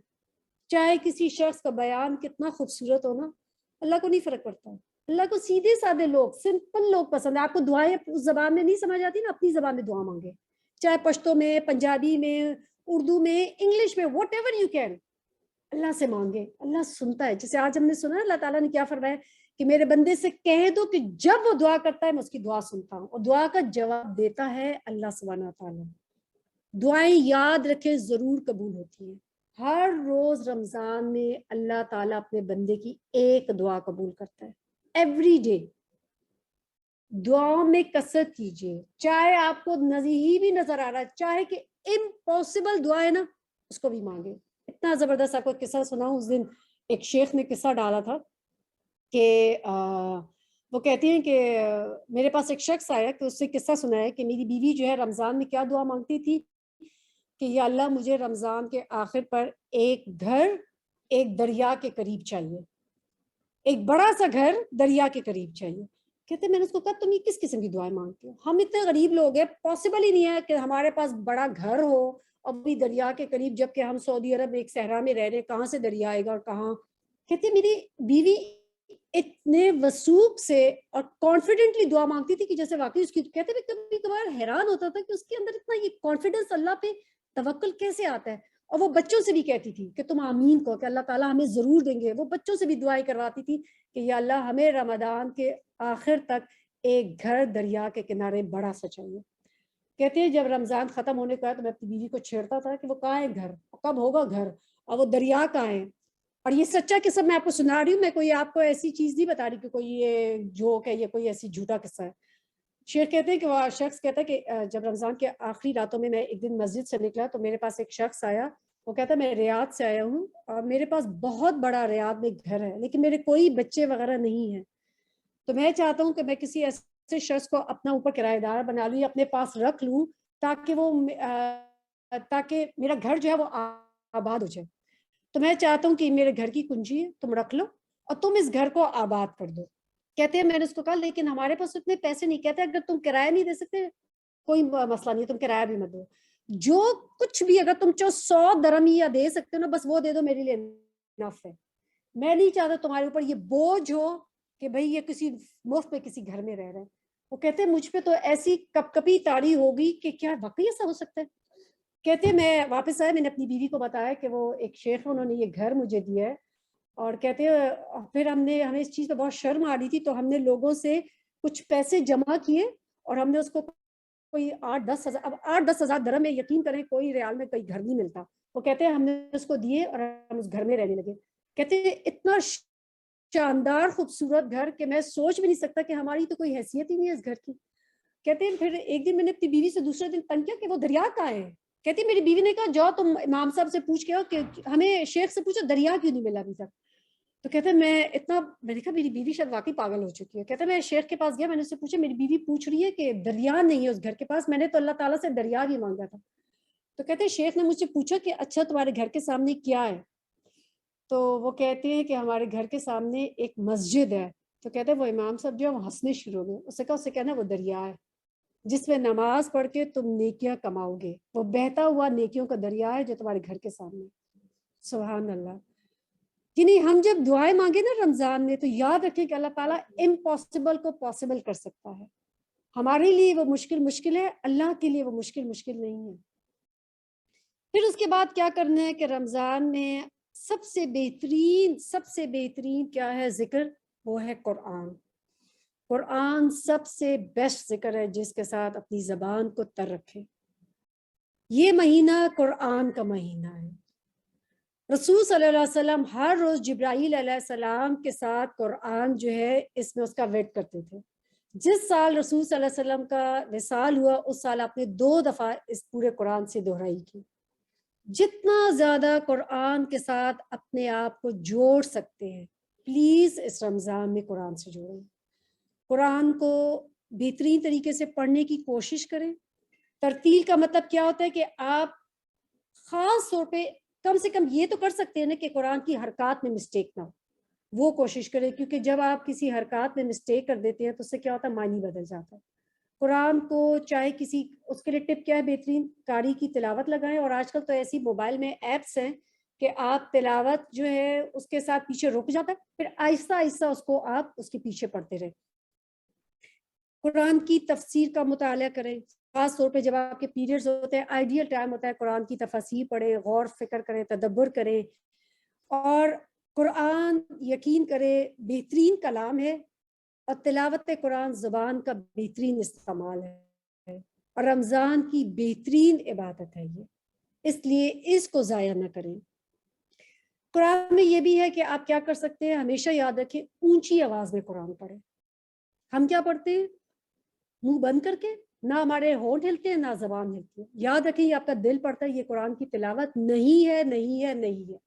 چاہے کسی شخص کا بیان کتنا خوبصورت ہو نا، اللہ کو نہیں فرق پڑتا. اللہ کو سیدھے سادے لوگ، سمپل لوگ پسند ہے. آپ کو دعائیں اس زبان میں نہیں سمجھ آتی نا، اپنی زبان میں دعا مانگے، چاہے پشتو میں، پنجابی میں، اردو میں، انگلش میں، واٹ ایور یو کین. اللہ سے مانگے, اللہ سنتا ہے. جیسے آج ہم نے سنا اللہ تعالیٰ نے کیا فرمایا کہ میرے بندے سے کہہ دو کہ جب وہ دعا کرتا ہے میں اس کی دعا سنتا ہوں, اور دعا کا جواب دیتا ہے اللہ سبحانہ تعالیٰ. دعائیں یاد رکھے ضرور قبول ہوتی ہیں. ہر روز رمضان میں اللہ تعالیٰ اپنے بندے کی ایک دعا قبول کرتا ہے, ایوری ڈے. دعاؤں میں کثرت کیجیے, چاہے آپ کو ہی بھی نظر آ رہا ہے, چاہے کہ امپاسبل دعا ہے نا اس کو بھی مانگے. اتنا زبردست آپ کو قصہ سناؤں. اس دن ایک شیخ نے قصہ ڈالا تھا کہ وہ کہتی ہیں کہ میرے پاس ایک شخص آیا کہ اس سے قصہ سنایا کہ میری بیوی جو ہے رمضان میں کیا دعا مانگتی تھی کہ یا اللہ مجھے رمضان کے آخر پر ایک گھر ایک دریا کے قریب چاہیے, ایک بڑا سا گھر دریا کے قریب چاہیے. کہتے میں نے اس کو کہا تم یہ کس قسم کی دعائیں مانگتے ہو, ہم اتنے غریب لوگ ہیں, پاسبل ہی نہیں ہے کہ ہمارے پاس بڑا گھر ہو اور بھی دریا کے قریب, جبکہ ہم سعودی عرب ایک صحرا میں رہ رہے ہیں, کہاں سے دریا آئے گا اور کہاں. کہتے میری بیوی اتنے وثوق سے اور کانفیڈنٹلی دعا مانگتی تھی کہ جیسے واقعی اس کی. کہتے میں کبھی کبھار حیران ہوتا تھا کہ اس کے اندر اتنا یہ کانفیڈنس, اللہ پہ توکل کیسے آتا ہے. اور وہ بچوں سے بھی کہتی تھی کہ تم آمین کہو کہ اللہ تعالیٰ ہمیں ضرور دیں گے. وہ بچوں سے بھی دعائیں کرواتی تھی کہ یا اللہ ہمیں رمضان کے آخر تک ایک گھر دریا کے کنارے بڑا سا چاہیے. کہتے ہیں جب رمضان ختم ہونے کا تو میں اپنی بیوی کو چھیڑتا تھا کہ وہ کہاں ہے گھر, کب ہوگا گھر, اور وہ دریا کہاں ہے. اور یہ سچا قصہ میں آپ کو سنا رہی ہوں, میں کوئی آپ کو ایسی چیز نہیں بتا رہی کہ کوئی یہ جوک ہے یا کوئی ایسی جھوٹا قصہ ہے. شیخ کہتے ہیں کہ وہ شخص کہتا ہے کہ جب رمضان کے آخری راتوں میں ایک دن مسجد سے نکلا تو میرے پاس ایک شخص آیا. وہ کہتا ہے میں ریاض سے آیا ہوں اور میرے پاس بہت بڑا ریاض میں گھر ہے, لیکن میرے کوئی بچے وغیرہ نہیں ہیں, تو میں چاہتا ہوں کہ میں کسی ایسے شخص کو اپنا اوپر کرایہ دار بنا لوں یا اپنے پاس رکھ لوں تاکہ میرا گھر جو ہے وہ آباد ہو جائے. تو میں چاہتا ہوں کہ میرے گھر کی کنجی ہے, تم رکھ لو اور تم اس گھر کو آباد کر دو. کہتے ہیں میں نے اس کو کہا لیکن ہمارے پاس اتنے پیسے نہیں. کہتے اگر تم کرایہ نہیں دے سکتے کوئی مسئلہ نہیں, تم کرایہ بھی مت دو, جو کچھ بھی اگر تم 100 درہم یا دے سکتے ہو نا بس وہ دے دو, میرے لیے انف ہے. میں نہیں چاہتا تمہارے اوپر یہ بوجھ ہو کہ بھئی یہ کسی مفت میں کسی گھر میں رہ رہے ہیں. وہ کہتے ہیں مجھ پہ تو ایسی کپ کپی طاری ہوگی کہ کیا واقعی ایسا ہو سکتا ہے. کہتے میں واپس آئے, میں نے اپنی بیوی کو بتایا کہ وہ ایک شیخ انہوں نے یہ گھر مجھے دیا ہے, اور کہتے پھر ہمیں اس چیز پہ بہت شرم آ رہی تھی تو ہم نے لوگوں سے کچھ پیسے جمع کیے اور ہم نے اس کو کوئی 8-10 ہزار, اب 8-10 ہزار درہم میں یقین کریں کوئی ریال میں کوئی گھر نہیں ملتا. وہ کہتے ہیں ہم نے اس کو دیے اور ہم اس گھر میں رہنے لگے. کہتے ہیں اتنا شاندار خوبصورت گھر کہ میں سوچ بھی نہیں سکتا کہ ہماری تو کوئی حیثیت ہی نہیں ہے اس گھر کی. کہتے ہیں پھر ایک دن میں نے اپنی بیوی سے دوسرے دن تنگ کیا کہ وہ دریا کہاں ہے. کہتی میری بیوی نے کہا جاؤ تم امام صاحب سے پوچھ کے آؤ کہ ہمیں شیخ سے پوچھو دریا کیوں نہیں ملا ابھی تک. تو کہتے ہیں میں نے کہا میری بیوی شاید واقعی پاگل ہو چکی ہے. کہتے ہیں میں شیخ کے پاس گیا, میں نے اس سے پوچھا میری بیوی پوچھ رہی ہے کہ دریا نہیں ہے اس گھر کے پاس, میں نے تو اللہ تعالیٰ سے دریا بھی مانگا تھا. تو کہتے ہیں شیخ نے مجھ سے پوچھا کہ اچھا تمہارے گھر کے سامنے کیا ہے. تو وہ کہتے ہیں کہ ہمارے گھر کے سامنے ایک مسجد ہے. تو کہتے ہیں وہ امام صاحب جو ہے وہ ہنسنے شروع ہو گئے. اس سے کہنا وہ دریا ہے جس میں نماز پڑھ کے تم نیکیاں کماؤ گے, وہ بہتا ہوا نیکیوں کا دریا ہے جو تمہارے گھر کے سامنے. سبحان اللہ. یعنی ہم جب دعائیں مانگے نا رمضان میں تو یاد رکھیں کہ اللہ تعالیٰ امپاسبل کو پاسبل کر سکتا ہے. ہمارے لیے وہ مشکل ہے, اللہ کے لیے وہ مشکل نہیں ہے. پھر اس کے بعد کیا کرنا ہے کہ رمضان میں سب سے بہترین کیا ہے ذکر, وہ ہے قرآن. قرآن سب سے بیسٹ ذکر ہے جس کے ساتھ اپنی زبان کو تر رکھے. یہ مہینہ قرآن کا مہینہ ہے. رسول صلی اللہ علیہ وسلم ہر روز جبرائیل علیہ السلام کے ساتھ قرآن جو ہے اس میں اس کا ویٹ کرتے تھے. جس سال رسول صلی اللہ علیہ وسلم کا وصال ہوا اس سال آپ نے 2 دفعہ اس پورے قرآن سے دہرائی کی. جتنا زیادہ قرآن کے ساتھ اپنے آپ کو جوڑ سکتے ہیں پلیز اس رمضان میں قرآن سے جوڑیں. قرآن کو بہترین طریقے سے پڑھنے کی کوشش کریں. ترتیل کا مطلب کیا ہوتا ہے کہ آپ خاص طور پہ کم سے کم یہ تو کر سکتے ہیں نا کہ قرآن کی حرکات میں مسٹیک نہ ہو, وہ کوشش کریں, کیونکہ جب آپ کسی حرکات میں مسٹیک کر دیتے ہیں تو اس سے کیا ہوتا ہے معنی بدل جاتا ہے. قرآن کو چاہے اس کے لیے ٹپ کیا ہے, بہترین قاری کی تلاوت لگائیں. اور آج کل تو ایسی موبائل میں ایپس ہیں کہ آپ تلاوت جو ہے اس کے ساتھ پیچھے رک جاتا ہے, پھر آہستہ آہستہ اس کو آپ اس کے پیچھے پڑھتے رہیں. قرآن کی تفسیر کا مطالعہ کریں, خاص طور پہ جب آپ کے پیریڈز ہوتے ہیں, آئیڈیل ٹائم ہوتا ہے قرآن کی تفاسیر پڑھیں, غور فکر کریں, تدبر کریں. اور قرآن یقین کرے بہترین کلام ہے، اور تلاوت قرآن زبان کا بہترین استعمال ہے، اور رمضان کی بہترین عبادت ہے یہ، اس لیے اس کو ضائع نہ کریں۔ قرآن میں یہ بھی ہے کہ آپ کیا کر سکتے ہیں، ہمیشہ یاد رکھیں اونچی آواز میں قرآن پڑھیں۔ ہم کیا پڑھتے ہیں؟ منہ بند کر کے، نہ ہمارے ہونٹ ہلتے ہیں نہ زبان ہلتی ہے۔ یاد رکھیں یہ آپ کا دل پڑھتا ہے، یہ قرآن کی تلاوت نہیں ہے، نہیں ہے، نہیں ہے۔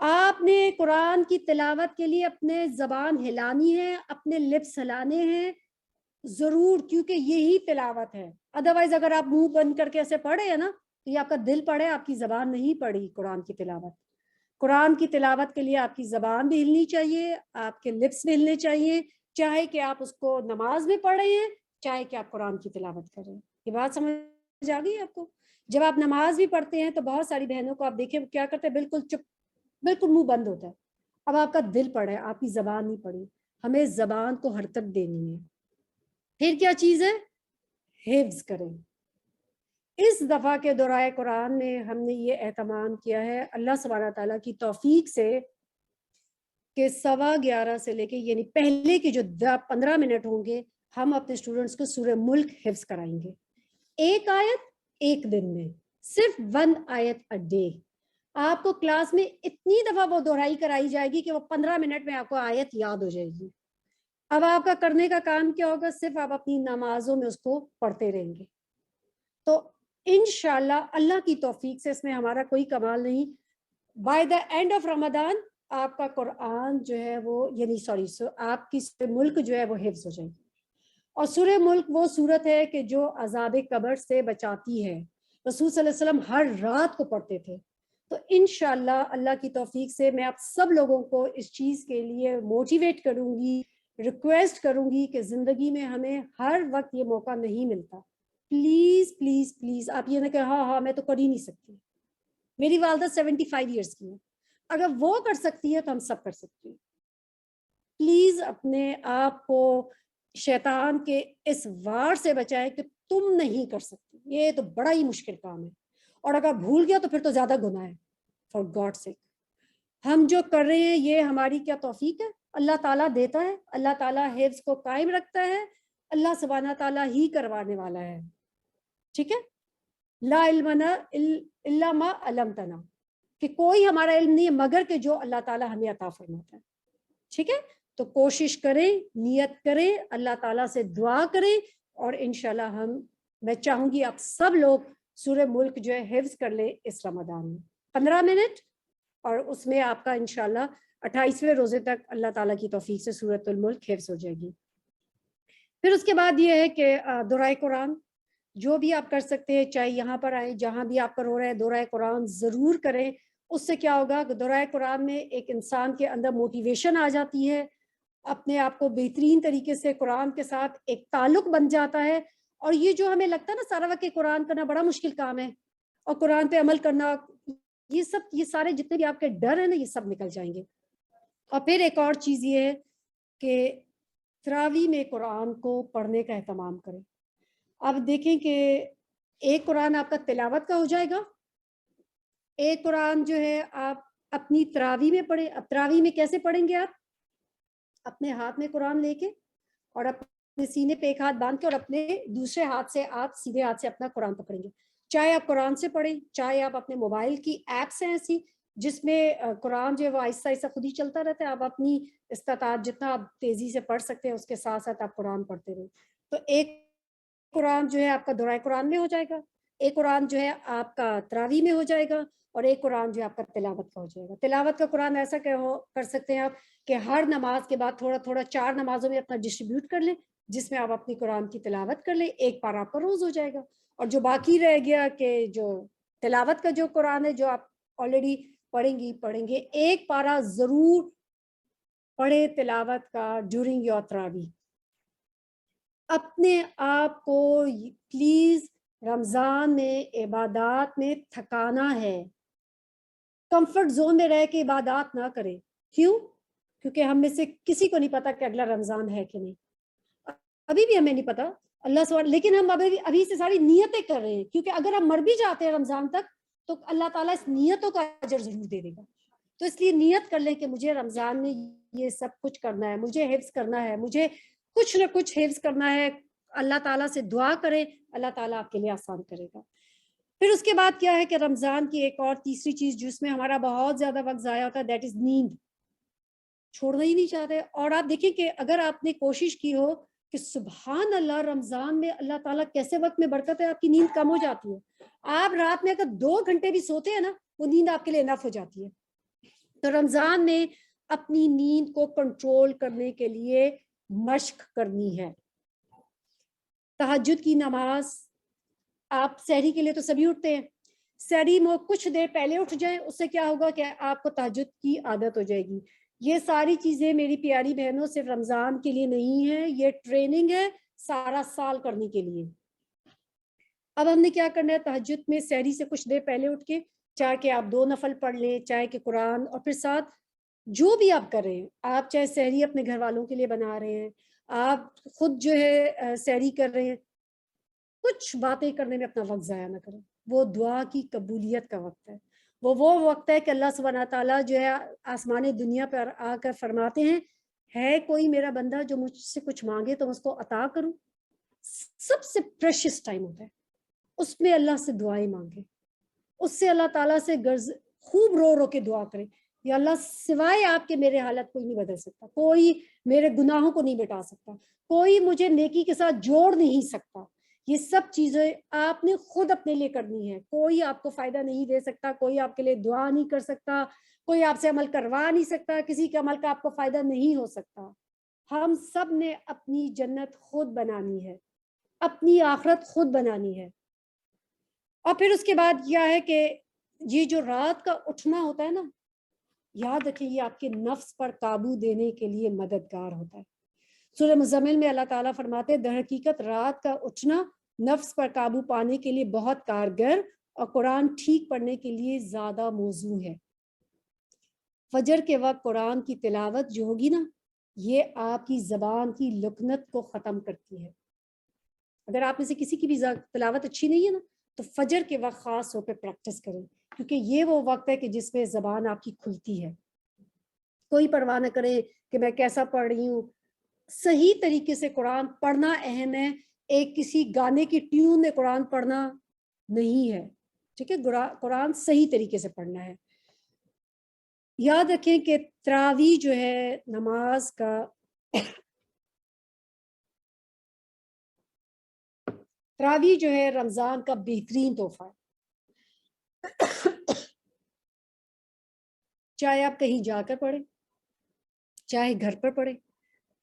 آپ نے قرآن کی تلاوت کے لیے اپنے زبان ہلانی ہے، اپنے لپس ہلانے ہیں ضرور، کیونکہ یہی تلاوت ہے۔ ادروائز اگر آپ منہ بند کر کے ایسے پڑھے ہیں نا تو یہ آپ کا دل پڑھے، آپ کی زبان نہیں پڑھی قرآن کی تلاوت۔ قرآن کی تلاوت کے لیے آپ کی زبان بھی ہلنی چاہیے، آپ کے لپس بھی ہلنے چاہیے، چاہے کہ آپ اس کو نماز میں پڑھ رہے ہیں، چاہے کہ آپ قرآن کی تلاوت کر رہے ہیں۔ یہ بات سمجھ آ گئی آپ کو؟ جب آپ نماز بھی پڑھتے ہیں تو بہت ساری بہنوں کو آپ دیکھیں کیا کرتے ہیں، بالکل چپ، بالکل منہ بند ہوتا ہے۔ اب آپ کا دل پڑھے، آپ کی زبان نہیں پڑھی۔ ہمیں زبان کو حرکت دینی ہے۔ پھر کیا چیز ہے؟ حفظ کریں۔ اس دفعہ کے دورائے قرآن میں ہم نے یہ اہتمام کیا ہے اللہ سبحانہ تعالیٰ کی توفیق سے کہ 11:15 سے لے کے یعنی پہلے کے جو 15 منٹ ہوں گے ہم اپنے اسٹوڈنٹس کو سورہ ملک حفظ کرائیں گے، ایک آیت ایک دن میں، صرف 1 آیت اے ڈے۔ آپ کو کلاس میں اتنی دفعہ وہ دہرائی کرائی جائے گی کہ وہ 15 منٹ میں آپ کو آیت یاد ہو جائے گی۔ اب آپ کا کرنے کا کام کیا ہوگا؟ صرف آپ اپنی نمازوں میں اس کو پڑھتے رہیں گے۔ تو انشاءاللہ اللہ کی توفیق سے، اس میں ہمارا کوئی کمال نہیں، بائی دا اینڈ آف رمضان آپ کا قرآن جو ہے وہ یعنی آپ کی سورہ ملک جو ہے وہ حفظ ہو جائے گی۔ اور سورہ ملک وہ سورت ہے کہ جو عذاب قبر سے بچاتی ہے۔ رسول صلی اللہ علیہ وسلم ہر رات کو پڑھتے تھے۔ تو انشاءاللہ اللہ کی توفیق سے میں آپ سب لوگوں کو اس چیز کے لیے موٹیویٹ کروں گی، ریکویسٹ کروں گی کہ زندگی میں ہمیں ہر وقت یہ موقع نہیں ملتا۔ پلیز پلیز پلیز آپ یہ نہ کہ ہاں میں تو کر ہی نہیں سکتی۔ میری والدہ 75 ایئرس کی ہے، اگر وہ کر سکتی ہے تو ہم سب کر سکتے ہیں۔ پلیز اپنے آپ کو شیطان کے اس وار سے بچائے کہ تم نہیں کر سکتی، یہ تو بڑا ہی مشکل کام ہے، اور اگر بھول گیا تو پھر تو زیادہ گناہ ہے۔ فار گاڈ سیک ہم جو کر رہے ہیں یہ ہماری کیا توفیق ہے؟ اللہ تعالیٰ دیتا ہے، اللہ تعالیٰ حفظ کو قائم رکھتا ہے، اللہ سبحانہ تعالیٰ ہی کروانے والا ہے۔ ٹھیک ہے؟ لا علم الا ما علمتنا، کہ کوئی ہمارا علم نہیں ہے مگر کہ جو اللہ تعالیٰ ہمیں عطا فرماتا ہے۔ ٹھیک ہے؟ تو کوشش کریں، نیت کریں، اللہ تعالیٰ سے دعا کریں، اور انشاءاللہ میں چاہوں گی آپ سب لوگ سورہ ملک جو ہے حفظ کر لیں اس رمضان میں 15 منٹ، اور اس میں آپ کا انشاءاللہ 28ویں روزے تک اللہ تعالیٰ کی توفیق سے سورۃ الملک حفظ ہو جائے گی۔ پھر اس کے بعد یہ ہے کہ دورائے قرآن جو بھی آپ کر سکتے ہیں، چاہے یہاں پر آئیں، جہاں بھی آپ کا ہو رہا ہے دورائے قرآن ضرور کریں۔ اس سے کیا ہوگا کہ دورائے قرآن میں ایک انسان کے اندر موٹیویشن آ جاتی ہے، اپنے آپ کو بہترین طریقے سے قرآن کے ساتھ ایک تعلق بن جاتا ہے۔ اور یہ جو ہمیں لگتا ہے نا سارا وقت قرآن کرنا بڑا مشکل کام ہے، اور قرآن پہ عمل کرنا، یہ سارے جتنے بھی آپ کے ڈر ہیں نا یہ سب نکل جائیں گے۔ اور پھر ایک اور چیز یہ ہے کہ تراویح میں قرآن کو پڑھنے کا اہتمام کریں۔ اب دیکھیں کہ ایک قرآن آپ کا تلاوت کا ہو جائے گا، ایک قرآن جو ہے آپ اپنی تراویح میں پڑھیں۔ اب تراویح میں کیسے پڑھیں گے؟ آپ اپنے ہاتھ میں قرآن لے کے اور اپنے سینے پہ ایک ہاتھ باندھ کے اور اپنے دوسرے ہاتھ سے آپ سیدھے ہاتھ سے اپنا قرآن پکڑیں گے۔ چاہے آپ قرآن سے پڑھیں، چاہے آپ اپنے موبائل کی ایپس ہیں ایسی جس میں قرآن جو ہے وہ آہستہ آہستہ خود ہی چلتا رہتا ہے، آپ اپنی استطاعت جتنا آپ تیزی سے پڑھ سکتے ہیں اس کے ساتھ ساتھ آپ قرآن پڑھتے رہیں۔ تو ایک قرآن جو ہے آپ کا دورائے قرآن میں ہو جائے گا، ایک قرآن جو ہے آپ کا تراویح میں ہو جائے گا، اور ایک قرآن جو ہے آپ کا تلاوت کا ہو جائے گا۔ تلاوت کا قرآن ایسا کر سکتے ہیں آپ کہ ہر نماز کے بعد تھوڑا تھوڑا 4 نمازوں میں اپنا ڈسٹریبیوٹ کر لیں، جس میں آپ اپنی قرآن کی تلاوت کر لیں، ایک پارہ آپ کا روز ہو جائے گا۔ اور جو باقی رہ گیا کہ جو تلاوت کا جو قرآن ہے جو آپ آلریڈی پڑھیں گے، ایک پارہ ضرور پڑھے تلاوت کا ڈیورنگ یور تراویح۔ اپنے آپ کو پلیز رمضان میں عبادات میں تھکانا ہے، کمفرٹ زون میں رہ کے عبادات نہ کریں۔ کیوں؟ کیونکہ ہم میں سے کسی کو نہیں پتا کہ اگلا رمضان ہے کہ نہیں، ابھی بھی ہمیں نہیں پتا اللہ سبحانہ، لیکن ہم ابھی سے ساری نیتیں کر رہے ہیں، کیونکہ اگر ہم مر بھی جاتے ہیں رمضان تک تو اللہ تعالیٰ اس نیتوں کا اجر ضرور دے دے گا۔ تو اس لیے نیت کر لیں کہ مجھے رمضان میں یہ سب کچھ کرنا ہے, مجھے حفظ کرنا ہے, مجھے کچھ نہ کچھ حفظ کرنا ہے. اللہ تعالیٰ سے دعا کریں, اللہ تعالیٰ آپ کے لیے آسان کرے گا. پھر اس کے بعد کیا ہے کہ رمضان کی ایک اور تیسری چیز جس میں ہمارا بہت زیادہ وقت ضائع ہوتا ہے, دیٹ از نیند. چھوڑنا ہی نہیں چاہتے. اور آپ دیکھیں کہ اگر آپ نے کوشش کی ہو کہ سبحان اللہ رمضان میں اللہ تعالیٰ کیسے وقت میں برکت ہے, آپ کی نیند کم ہو جاتی ہے. آپ رات میں اگر 2 گھنٹے بھی سوتے ہیں نا, وہ نیند آپ کے لیے انف ہو جاتی ہے. تو رمضان میں اپنی نیند کو کنٹرول کرنے کے لیے مشق کرنی ہے. تہجد کی نماز, آپ سحری کے لیے تو سبھی اٹھتے ہیں, سحری میں کچھ دیر پہلے اٹھ جائیں, اس سے کیا ہوگا کہ آپ کو تہجد کی عادت ہو جائے گی. یہ ساری چیزیں میری پیاری بہنوں صرف رمضان کے لیے نہیں ہے, یہ ٹریننگ ہے سارا سال کرنے کے لیے. اب ہم نے کیا کرنا ہے, تہجد میں سحری سے کچھ دیر پہلے اٹھ کے چاہے کہ آپ 2 نفل پڑھ لیں, چاہے کہ قرآن, اور پھر ساتھ جو بھی آپ کر رہے ہیں, آپ چاہے سحری اپنے گھر والوں کے لیے بنا رہے ہیں, آپ خود جو ہے سحری کر رہے ہیں, کچھ باتیں کرنے میں اپنا وقت ضائع نہ کریں. وہ دعا کی قبولیت کا وقت ہے, وہ وقت ہے کہ اللہ سبحانہ تعالیٰ جو ہے آسمان دنیا پر آ کر فرماتے ہیں, ہے کوئی میرا بندہ جو مجھ سے کچھ مانگے تو اس کو عطا کروں. سب سے پریشیس ٹائم ہوتا ہے, اس میں اللہ سے دعائیں مانگے, اس سے اللہ تعالیٰ سے خوب رو رو کے دعا کرے, یا اللہ سوائے آپ کے میرے حالت کوئی نہیں بدل سکتا, کوئی میرے گناہوں کو نہیں مٹا سکتا, کوئی مجھے نیکی کے ساتھ جوڑ نہیں سکتا. یہ سب چیزیں آپ نے خود اپنے لیے کرنی ہے, کوئی آپ کو فائدہ نہیں دے سکتا, کوئی آپ کے لیے دعا نہیں کر سکتا, کوئی آپ سے عمل کروا نہیں سکتا, کسی کے عمل کا آپ کو فائدہ نہیں ہو سکتا. ہم سب نے اپنی جنت خود بنانی ہے, اپنی آخرت خود بنانی ہے. اور پھر اس کے بعد کیا ہے کہ یہ جو رات کا اٹھنا ہوتا ہے نا, یاد رکھیں یہ آپ کے نفس پر قابو دینے کے لیے مددگار ہوتا ہے. سورہ مزمل میں اللہ تعالیٰ فرماتے ہیں, در حقیقت رات کا اٹھنا نفس پر قابو پانے کے لیے بہت کارگر اور قرآن ٹھیک پڑھنے کے لیے زیادہ موزوں ہے. فجر کے وقت قرآن کی تلاوت جو ہوگی نا, یہ آپ کی زبان کی لکنت کو ختم کرتی ہے. اگر آپ میں سے کسی کی بھی تلاوت اچھی نہیں ہے نا, تو فجر کے وقت خاص طور پہ پریکٹس کریں, کیونکہ یہ وہ وقت ہے کہ جس میں زبان آپ کی کھلتی ہے. کوئی پرواہ نہ کرے کہ میں کیسا پڑھ رہی ہوں, صحیح طریقے سے قرآن پڑھنا اہم ہے, ایک کسی گانے کی ٹیون میں قرآن پڑھنا نہیں ہے. ٹھیک ہے, قرآن صحیح طریقے سے پڑھنا ہے. یاد رکھیں کہ تراویح جو ہے نماز کا تراویح جو ہے رمضان کا بہترین تحفہ ہے. چاہے آپ کہیں جا کر پڑھیں, چاہے گھر پر پڑھیں,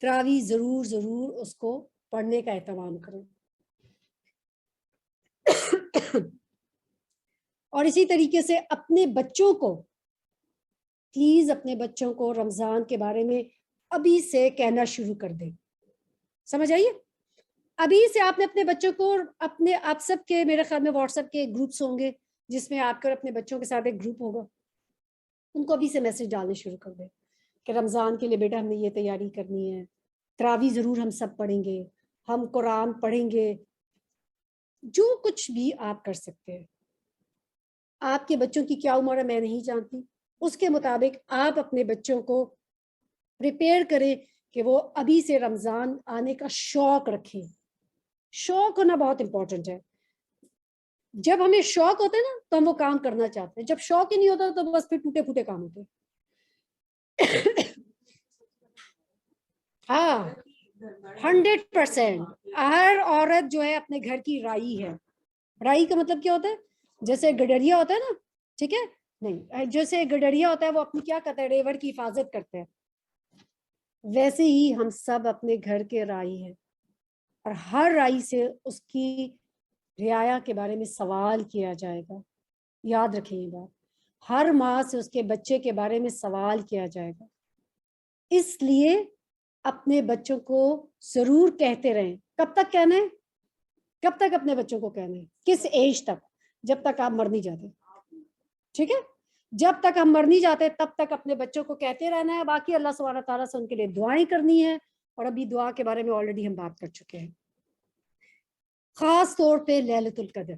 تراویح ضرور اس کو پڑھنے کا اہتمام کریں. اور اسی طریقے سے اپنے بچوں کو پلیز, اپنے بچوں کو رمضان کے بارے میں ابھی سے کہنا شروع کر دیں. سمجھ آئیے, ابھی سے آپ نے اپنے بچوں کو آپ سب کے میرے خیال میں واٹس ایپ کے گروپس ہوں گے جس میں آپ کر اپنے بچوں کے ساتھ ایک گروپ ہوگا, ان کو ابھی سے میسج ڈالنے شروع کر دیں کہ رمضان کے لیے بیٹا ہم نے یہ تیاری کرنی ہے, تراویح ضرور ہم سب پڑھیں گے, ہم قرآن پڑھیں گے. جو کچھ بھی آپ کر سکتے ہیں, آپ کے بچوں کی کیا عمر ہے میں نہیں جانتی, اس کے مطابق آپ اپنے بچوں کو پریپیئر کریں کہ وہ ابھی سے رمضان آنے کا شوق رکھیں. شوق ہونا بہت امپورٹنٹ ہے. جب ہمیں شوق ہوتا ہے نا تو ہم وہ کام کرنا چاہتے ہیں, جب شوق ہی نہیں ہوتا تو بس پھر ٹوٹے پھوٹے کام ہوتے ہیں. ہاں 100% ہر عورت جو ہے اپنے گھر کی رائی ہے. رائی کا مطلب کیا ہوتا ہے, جیسے گڈریا ہوتا ہے نا, ٹھیک ہے, نہیں جیسے گڈریا ہوتا ہے وہ اپنی کیا کرتا ہے, ریوڑ کی حفاظت کرتے ہیں, ویسے ہی ہم سب اپنے گھر کے رائی ہیں, اور ہر رائی سے اس کی رعایا کے بارے میں سوال کیا جائے گا. یاد رکھیں یہ بات, ہر ماں سے اس کے بچے کے بارے میں سوال کیا جائے گا. اس لیے اپنے بچوں کو ضرور کہتے رہیں. کب تک کہنا ہے, کب تک اپنے بچوں کو کہنا ہے, کس ایج تک, جب تک آپ مر نہیں جاتے. ٹھیک ہے, جب تک ہم مر نہیں جاتے تب تک اپنے بچوں کو کہتے رہنا ہے. باقی اللہ سبحانہ تعالیٰ سے ان کے لیے دعائیں کرنی ہے, اور ابھی دعا کے بارے میں آلریڈی ہم بات کر چکے ہیں. خاص طور پہ لیلۃ القدر.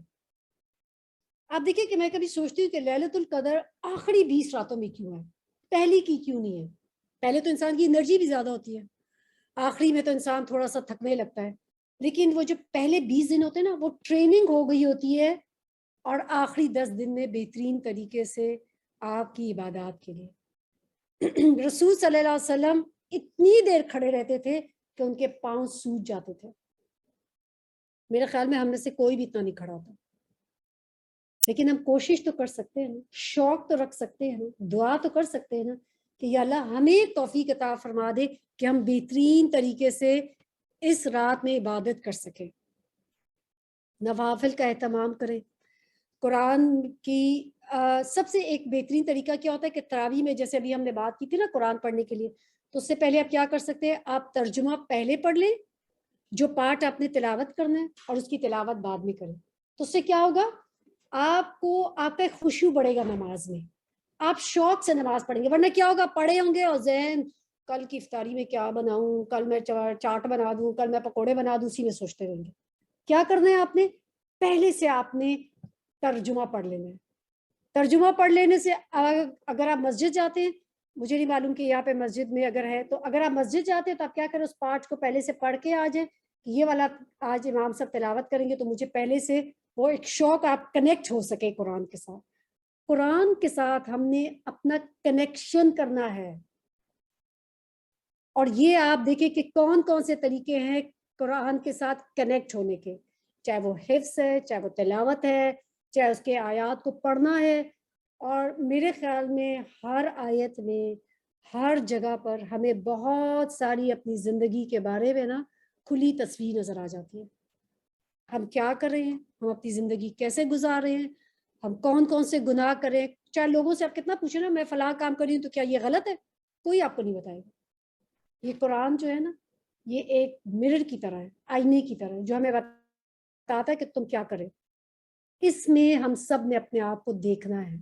آپ دیکھیں کہ میں کبھی سوچتی ہوں کہ لیلۃ القدر آخری 20 راتوں میں کیوں ہے. پہلی کی کیوں نہیں ہے؟ پہلے تو انسان کی انرجی بھی زیادہ ہوتی ہے، آخری میں تو انسان تھوڑا سا تھکنے لگتا ہے، لیکن وہ جو پہلے 20 دن ہوتے ہیں نا وہ ٹریننگ ہو گئی ہوتی ہے، اور آخری 10 دن میں بہترین طریقے سے آپ کی عبادات کے لیے رسول صلی اللہ علیہ وسلم اتنی دیر کھڑے رہتے تھے کہ ان کے پاؤں سوج جاتے تھے. میرے خیال میں ہم میں سے کوئی بھی اتنا نہیں کھڑا ہوتا، لیکن ہم کوشش تو کر سکتے ہیں نا، شوق تو رکھ سکتے ہیں نا، دعا تو کر سکتے ہیں نا کہ یا اللہ ہمیں توفیق عطا فرما دے کہ ہم بہترین طریقے سے اس رات میں عبادت کر سکیں، نوافل کا اہتمام کریں. قرآن کی سب سے ایک بہترین طریقہ کیا ہوتا ہے کہ تراویح میں جیسے ابھی ہم نے بات کی تھی نا قرآن پڑھنے کے لیے، تو اس سے پہلے آپ کیا کر سکتے ہیں، آپ ترجمہ پہلے پڑھ لیں، جو پارٹ آپ نے تلاوت کرنا ہے، اور اس کی تلاوت بعد میں کریں. تو اس سے کیا ہوگا، آپ کو آپ کا خشوع بڑھے گا نماز میں، آپ شوق سے نماز پڑھیں گے. ورنہ کیا ہوگا، پڑھے ہوں گے اور ذہن کل کی افطاری میں کیا بناؤں، کل میں چاٹ بنا دوں، کل میں پکوڑے بنا دوں، اسی میں سوچتے رہیں گے. کیا کرنا ہے آپ نے، پہلے سے آپ نے ترجمہ پڑھ لینا ہے. ترجمہ پڑھ لینے سے اگر آپ مسجد جاتے ہیں، مجھے نہیں معلوم کہ یہاں پہ مسجد میں اگر ہے، تو اگر آپ مسجد جاتے ہیں تو آپ کیا کریں، اس پارٹ کو پہلے سے پڑھ کے آ جائیں کہ یہ والا آج امام صاحب تلاوت کریں گے، تو مجھے پہلے سے وہ ایک شوق آپ کنیکٹ ہو سکے قرآن کے ساتھ. قرآن کے ساتھ ہم نے اپنا کنیکشن کرنا ہے، اور یہ آپ دیکھیں کہ کون کون سے طریقے ہیں قرآن کے ساتھ کنیکٹ ہونے کے، چاہے وہ حفظ ہے، چاہے وہ تلاوت ہے، چاہے اس کے آیات کو پڑھنا ہے. اور میرے خیال میں ہر آیت میں، ہر جگہ پر ہمیں بہت ساری اپنی زندگی کے بارے میں نا کھلی تصویر نظر آ جاتی ہے. ہم کیا کر رہے ہیں، ہم اپنی زندگی کیسے گزار رہے ہیں، ہم کون کون سے گناہ کریں. چاہے لوگوں سے آپ کتنا پوچھیں نا، میں فلاں کام کر رہی ہوں تو کیا یہ غلط ہے، کوئی آپ کو نہیں بتائے گا. یہ قرآن جو ہے نا، یہ ایک مرر کی طرح ہے، آئینے کی طرح ہے، جو ہمیں بتاتا ہے کہ تم کیا کرے. اس میں ہم سب نے اپنے آپ کو دیکھنا ہے.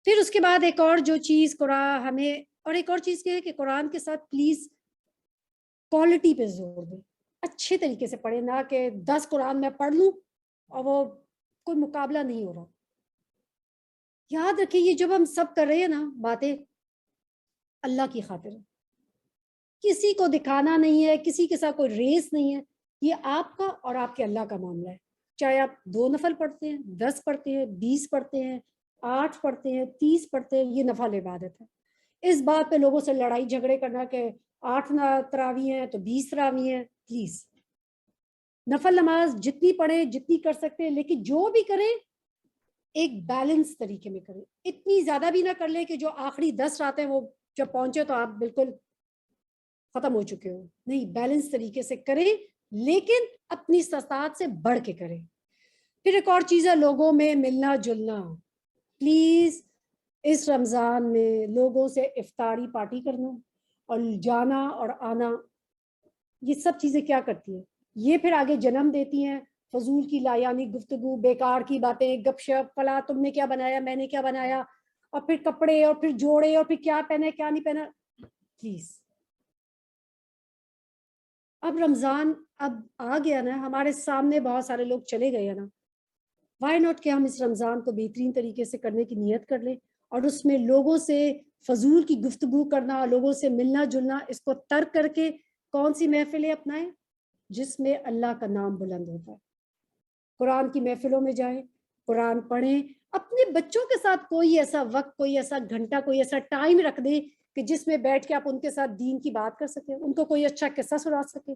پھر اس کے بعد ایک اور جو چیز قرآن ہمیں، اور ایک اور چیز کیا ہے کہ قرآن کے ساتھ پلیز کوالٹی پہ زور دیں، اچھے طریقے سے پڑھیں، نہ کہ 10 قرآن میں پڑھ لوں اور وہ کوئی مقابلہ نہیں ہو رہا. یاد رکھیں یہ جب ہم سب کر رہے ہیں نا باتیں، اللہ کی خاطر ہے، کسی کو دکھانا نہیں ہے، کسی کے ساتھ کوئی ریس نہیں ہے، یہ آپ کا اور آپ کے اللہ کا معاملہ ہے. چاہے آپ 2 نفل پڑھتے ہیں، 10 پڑھتے ہیں، 20 پڑھتے ہیں، 8 پڑھتے ہیں، 30 پڑھتے ہیں، یہ نفل عبادت ہے. اس بات پہ لوگوں سے لڑائی جھگڑے کرنا کہ 8 تراویح ہیں تو 20 تراویح ہیں، پلیز نفل نماز جتنی پڑھیں، جتنی کر سکتے ہیں، لیکن جو بھی کریں ایک بیلنس طریقے میں کریں. اتنی زیادہ بھی نہ کر لیں کہ جو آخری 10 راتیں وہ جب پہنچے تو آپ بالکل ختم ہو چکے ہو. نہیں، بیلنس طریقے سے کریں، لیکن اپنی استطاعت سے بڑھ کے کریں. پھر ایک اور چیز ہے لوگوں میں ملنا جلنا. پلیز اس رمضان میں لوگوں سے افطاری پارٹی کرنا اور جانا اور آنا، یہ سب چیزیں کیا کرتی ہیں، یہ پھر آگے جنم دیتی ہیں فضول کی لایانی گفتگو، بیکار کی باتیں، گپ شپ، فلاں تم نے کیا بنایا، میں نے کیا بنایا، اور پھر کپڑے، اور پھر جوڑے، اور پھر کیا پہنے کیا نہیں پہنا. پلیز اب رمضان اب آ گیا نا، ہمارے سامنے بہت سارے لوگ چلے گئے ہیں نا، وائی ناٹ کہ ہم اس رمضان کو بہترین طریقے سے کرنے کی نیت کر لیں، اور اس میں لوگوں سے فضول کی گفتگو کرنا، لوگوں سے ملنا جلنا، اس کو ترک کر کے کون سی محفلیں اپنائیں جس میں اللہ کا نام بلند ہوتا ہے. قرآن کی محفلوں میں جائیں، قرآن پڑھیں، اپنے بچوں کے ساتھ کوئی ایسا وقت، کوئی ایسا گھنٹہ، کوئی ایسا ٹائم رکھ دیں کہ جس میں بیٹھ کے آپ ان کے ساتھ دین کی بات کر سکیں، ان کو کوئی اچھا قصہ سنا سکیں،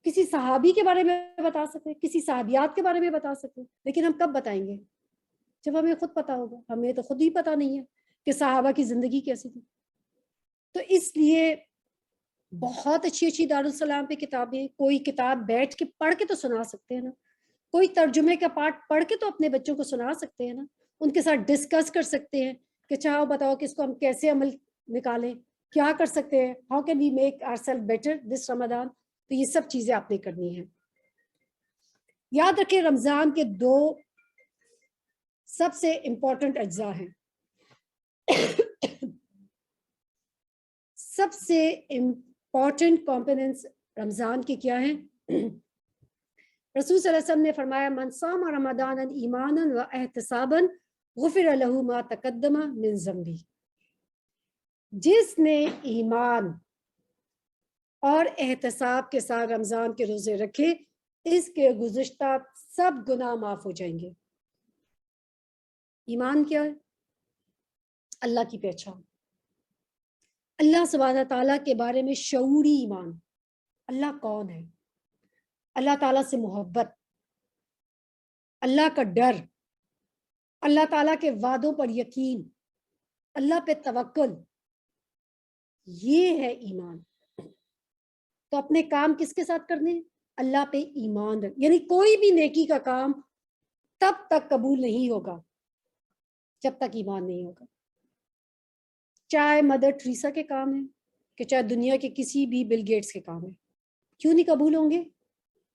کسی صحابی کے بارے میں بتا سکیں، کسی صحابیات کے بارے میں بتا سکیں. لیکن ہم کب بتائیں گے، جب ہمیں خود پتا ہوگا. ہمیں تو خود ہی پتا نہیں ہے کہ صحابہ کی زندگی کیسی تھی. تو اس لیے بہت اچھی اچھی دارالسلام پہ کتابیں، کوئی کتاب بیٹھ کے پڑھ کے تو سنا سکتے ہیں نا، کوئی ترجمے کا پارٹ پڑھ کے تو اپنے بچوں کو سنا سکتے ہیں نا، ان کے ساتھ ڈسکس کر سکتے ہیں کہ چاہو بتاؤ کہ اس کو ہم کیسے عمل نکالیں، کیا کر سکتے ہیں، how can we make our self better this Ramadan. تو یہ سب چیزیں آپ نے کرنی ہیں. یاد رکھیں رمضان کے 2 سب سے امپورٹنٹ اجزاء ہیں. سب سے امپورٹنٹ کمپوننٹس رمضان کے کیا ہیں؟ رسول صلی اللہ علیہ وسلم نے فرمایا من صام رمضان ایمانا و احتسابا غفر له ما تقدم من ذنبه. جس نے ایمان اور احتساب کے ساتھ رمضان کے روزے رکھے اس کے گزشتہ سب گناہ معاف ہو جائیں گے۔ ایمان کیا ہے؟ اللہ کی پہچان، اللہ سبحانہ تعالیٰ کے بارے میں شعوری ایمان، اللہ کون ہے، اللہ تعالیٰ سے محبت، اللہ کا ڈر، اللہ تعالیٰ کے وعدوں پر یقین، اللہ پہ توکل، یہ ہے ایمان۔ تو اپنے کام کس کے ساتھ کرنے ہیں؟ اللہ پہ ایمان رکھ، یعنی کوئی بھی نیکی کا کام تب تک قبول نہیں ہوگا جب تک ایمان نہیں ہوگا، چاہے مدر ٹریسا کے کام ہیں کہ چاہے دنیا کے کسی بھی بل گیٹس کے کام ہیں، کیوں نہیں قبول ہوں گے؟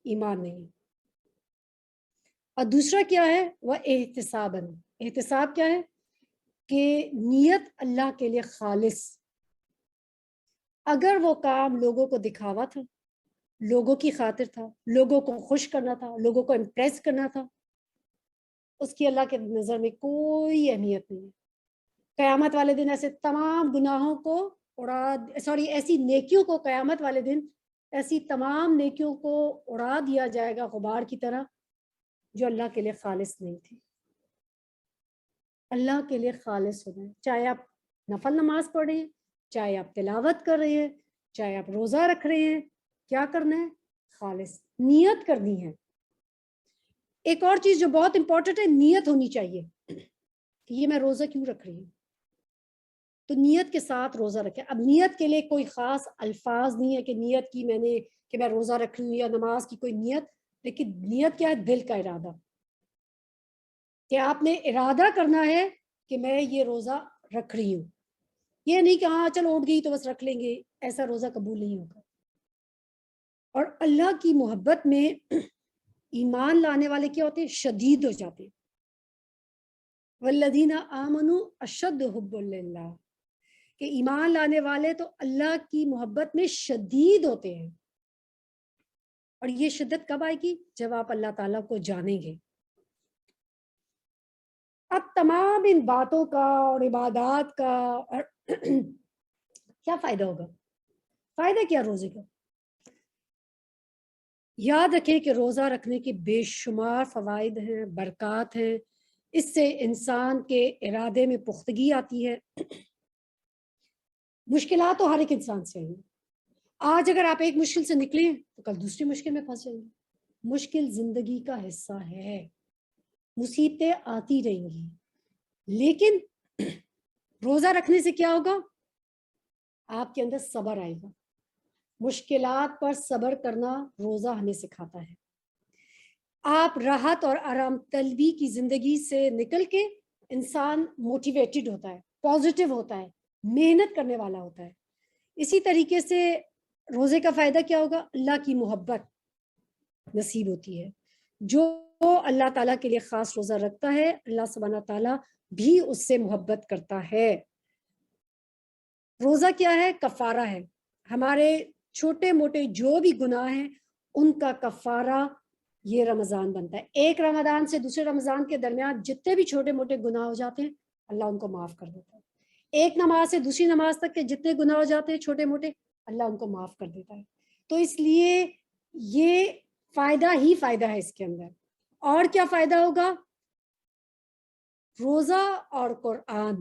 ایمان نہیں۔ اور دوسرا کیا ہے؟ وہ احتساباً، احتساب کیا ہے؟ کہ نیت اللہ کے لیے خالص، اگر وہ کام لوگوں کو دکھاوا تھا، لوگوں کی خاطر تھا، لوگوں کو خوش کرنا تھا، لوگوں کو امپریس کرنا تھا، اس کی اللہ کے نظر میں کوئی اہمیت نہیں ہے۔ قیامت والے دن ایسے تمام گناہوں کو ایسی نیکیوں کو قیامت والے دن ایسی تمام نیکیوں کو اڑا دیا جائے گا غبار کی طرح جو اللہ کے لیے خالص نہیں تھی۔ اللہ کے لیے خالص ہونا ہے، چاہے آپ نفل نماز پڑھ رہے ہیں، چاہے آپ تلاوت کر رہے ہیں، چاہے آپ روزہ رکھ رہے ہیں، کیا کرنا ہے؟ خالص نیت کرنی ہے۔ ایک اور چیز جو بہت امپورٹنٹ ہے، نیت ہونی چاہیے کہ یہ میں روزہ کیوں رکھ رہی ہوں، تو نیت کے ساتھ روزہ رکھیں۔ اب نیت کے لیے کوئی خاص الفاظ نہیں ہے کہ نیت کی میں نے کہ میں روزہ رکھ لوں یا نماز کی کوئی نیت، لیکن نیت کیا ہے؟ دل کا ارادہ، کہ آپ نے ارادہ کرنا ہے کہ میں یہ روزہ رکھ رہی ہوں، یہ نہیں کہ ہاں چلو اٹھ گئی تو بس رکھ لیں گے، ایسا روزہ قبول نہیں ہوگا۔ اور اللہ کی محبت میں ایمان لانے والے کیا ہوتے ہیں؟ شدید ہو جاتے ہیں۔ والذین آمنوا اشد حب للہ، کہ ایمان لانے والے تو اللہ کی محبت میں شدید ہوتے ہیں۔ اور یہ شدت کب آئے گی؟ جب آپ اللہ تعالیٰ کو جانیں گے۔ اب تمام ان باتوں کا اور عبادات کا اور کیا فائدہ ہوگا؟ فائدہ کیا روزے کا؟ یاد رکھیں کہ روزہ رکھنے کے بے شمار فوائد ہیں، برکات ہیں، اس سے انسان کے ارادے میں پختگی آتی ہے۔ مشکلات تو ہر ایک انسان سے ہیں، آج اگر آپ ایک مشکل سے نکلیں تو کل دوسری مشکل میں پھنس جائیں گے۔ مشکل زندگی کا حصہ ہے، مصیبتیں آتی رہیں گی، لیکن روزہ رکھنے سے کیا ہوگا؟ آپ کے اندر صبر آئے گا۔ مشکلات پر صبر کرنا روزہ ہمیں سکھاتا ہے۔ آپ راحت اور آرام طلبی کی زندگی سے نکل کے انسان موٹیویٹڈ ہوتا ہے، پازیٹیو ہوتا ہے، محنت کرنے والا ہوتا ہے۔ اسی طریقے سے روزے کا فائدہ کیا ہوگا؟ اللہ کی محبت نصیب ہوتی ہے۔ جو اللہ تعالیٰ کے لیے خاص روزہ رکھتا ہے، اللہ سبحانہ تعالیٰ بھی اس سے محبت کرتا ہے۔ روزہ کیا ہے؟ کفارہ ہے، ہمارے چھوٹے موٹے جو بھی گناہ ہیں ان کا کفارہ یہ رمضان بنتا ہے۔ ایک رمضان سے دوسرے رمضان کے درمیان جتنے بھی چھوٹے موٹے گناہ ہو جاتے ہیں اللہ ان کو معاف کر دیتا ہے۔ ایک نماز سے دوسری نماز تک کے جتنے گناہ ہو جاتے ہیں چھوٹے موٹے، اللہ ان کو معاف کر دیتا ہے۔ تو اس لیے یہ فائدہ ہی فائدہ ہے اس کے اندر۔ اور کیا فائدہ ہوگا؟ روزہ اور قرآن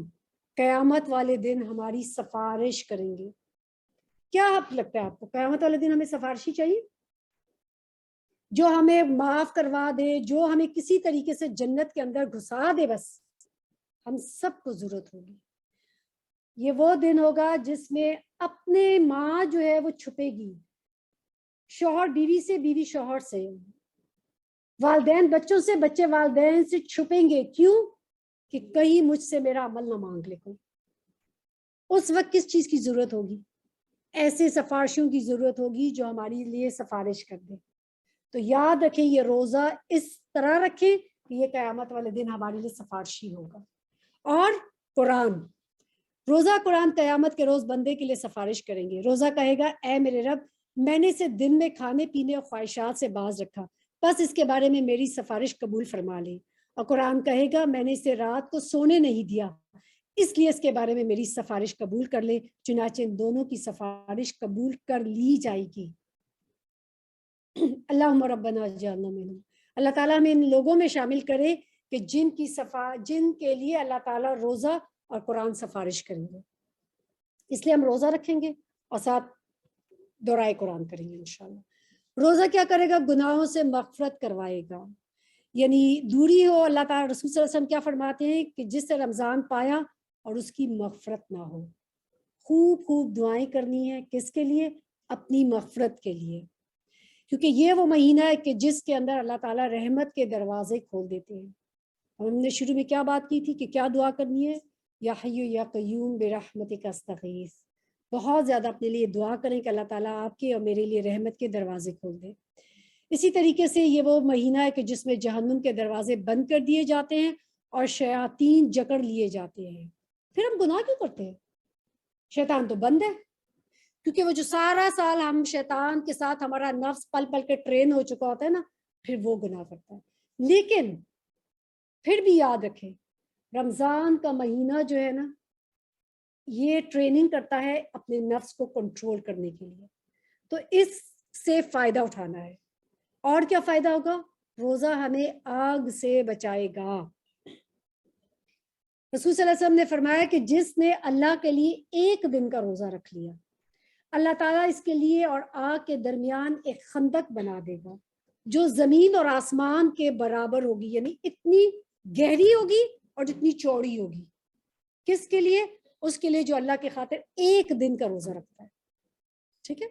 قیامت والے دن ہماری سفارش کریں گے۔ کیا لگتا ہے آپ کو قیامت والے دن ہمیں سفارشی چاہیے جو ہمیں معاف کروا دے، جو ہمیں کسی طریقے سے جنت کے اندر گھسا دے؟ بس ہم سب کو ضرورت ہوگی۔ یہ وہ دن ہوگا جس میں اپنے ماں جو ہے وہ چھپے گی، شوہر بیوی سے، بیوی شوہر سے، والدین بچوں سے، بچے والدین سے چھپیں گے۔ کیوں؟ کہ کہیں مجھ سے میرا عمل نہ مانگ لے کوئی۔ اس وقت کس چیز کی ضرورت ہوگی؟ ایسے سفارشوں کی ضرورت ہوگی جو ہمارے لیے سفارش کر دے۔ تو یاد رکھیں یہ روزہ اس طرح رکھیں کہ یہ قیامت والے دن ہمارے لیے سفارشی ہوگا۔ اور قرآن، روزہ قرآن قیامت کے روز بندے کے لیے سفارش کریں گے۔ روزہ کہے گا اے میرے رب، میں نے اسے دن میں کھانے پینے اور خواہشات سے باز رکھا، بس اس کے بارے میں میری سفارش قبول فرما لے۔ اور قرآن کہے گا میں نے اسے رات کو سونے نہیں دیا، اس لیے اس کے بارے میں میری سفارش قبول کر لے. چنانچہ ان دونوں کی سفارش قبول کر لی جائے گی. اللہم ربنا اجعلنا منہم. اللہ تعالیٰ ہمیں ان لوگوں میں شامل کرے کہ جن کے لیے اللہ تعالیٰ روزہ اور قرآن سفارش کریں گے. اس لیے ہم روزہ رکھیں گے اور ساتھ دورائے قرآن کریں گے انشاءاللہ. روزہ کیا کرے گا؟ گناہوں سے مغفرت کروائے گا، یعنی دوری ہو. اللہ تعالیٰ رسول صلی اللہ علیہ وسلم کیا فرماتے ہیں کہ جس سے رمضان پایا اور اس کی مغفرت نہ ہو. خوب خوب دعائیں کرنی ہے. کس کے لیے؟ اپنی مغفرت کے لیے، کیونکہ یہ وہ مہینہ ہے کہ جس کے اندر اللہ تعالیٰ رحمت کے دروازے کھول دیتے ہیں. ہم نے شروع میں کیا بات کی تھی کہ کیا دعا کرنی ہے؟ یا حی یا قیوم برحمتک استغیث. بہت زیادہ اپنے لیے دعا کریں کہ اللہ تعالیٰ آپ کے اور میرے لیے رحمت کے دروازے کھول دے. اسی طریقے سے یہ وہ مہینہ ہے کہ جس میں جہنم کے دروازے بند کر دیے جاتے ہیں اور شیاطین جکڑ لیے جاتے ہیں. پھر ہم گناہ کیوں کرتے ہیں؟ شیطان تو بند ہے، کیونکہ وہ جو سارا سال ہم شیطان کے ساتھ ہمارا نفس پل پل کے ٹرین ہو چکا ہوتا ہے نا، پھر وہ گناہ کرتا ہے. لیکن پھر بھی یاد رکھیں رمضان کا مہینہ جو ہے نا، یہ ٹریننگ کرتا ہے اپنے نفس کو کنٹرول کرنے کے لیے. تو اس سے فائدہ اٹھانا ہے. اور کیا فائدہ ہوگا؟ روزہ ہمیں آگ سے بچائے گا. رسول صلی اللہ علیہ وسلم نے فرمایا کہ جس نے اللہ کے لیے ایک دن کا روزہ رکھ لیا، اللہ تعالیٰ اس کے لیے اور آگ کے درمیان ایک خندق بنا دے گا جو زمین اور آسمان کے برابر ہوگی، یعنی اتنی گہری ہوگی اور جتنی چوڑی ہوگی. کس کے لیے؟ اس کے لیے جو اللہ کے خاطر ایک دن کا روزہ رکھتا ہے. ٹھیک ہے.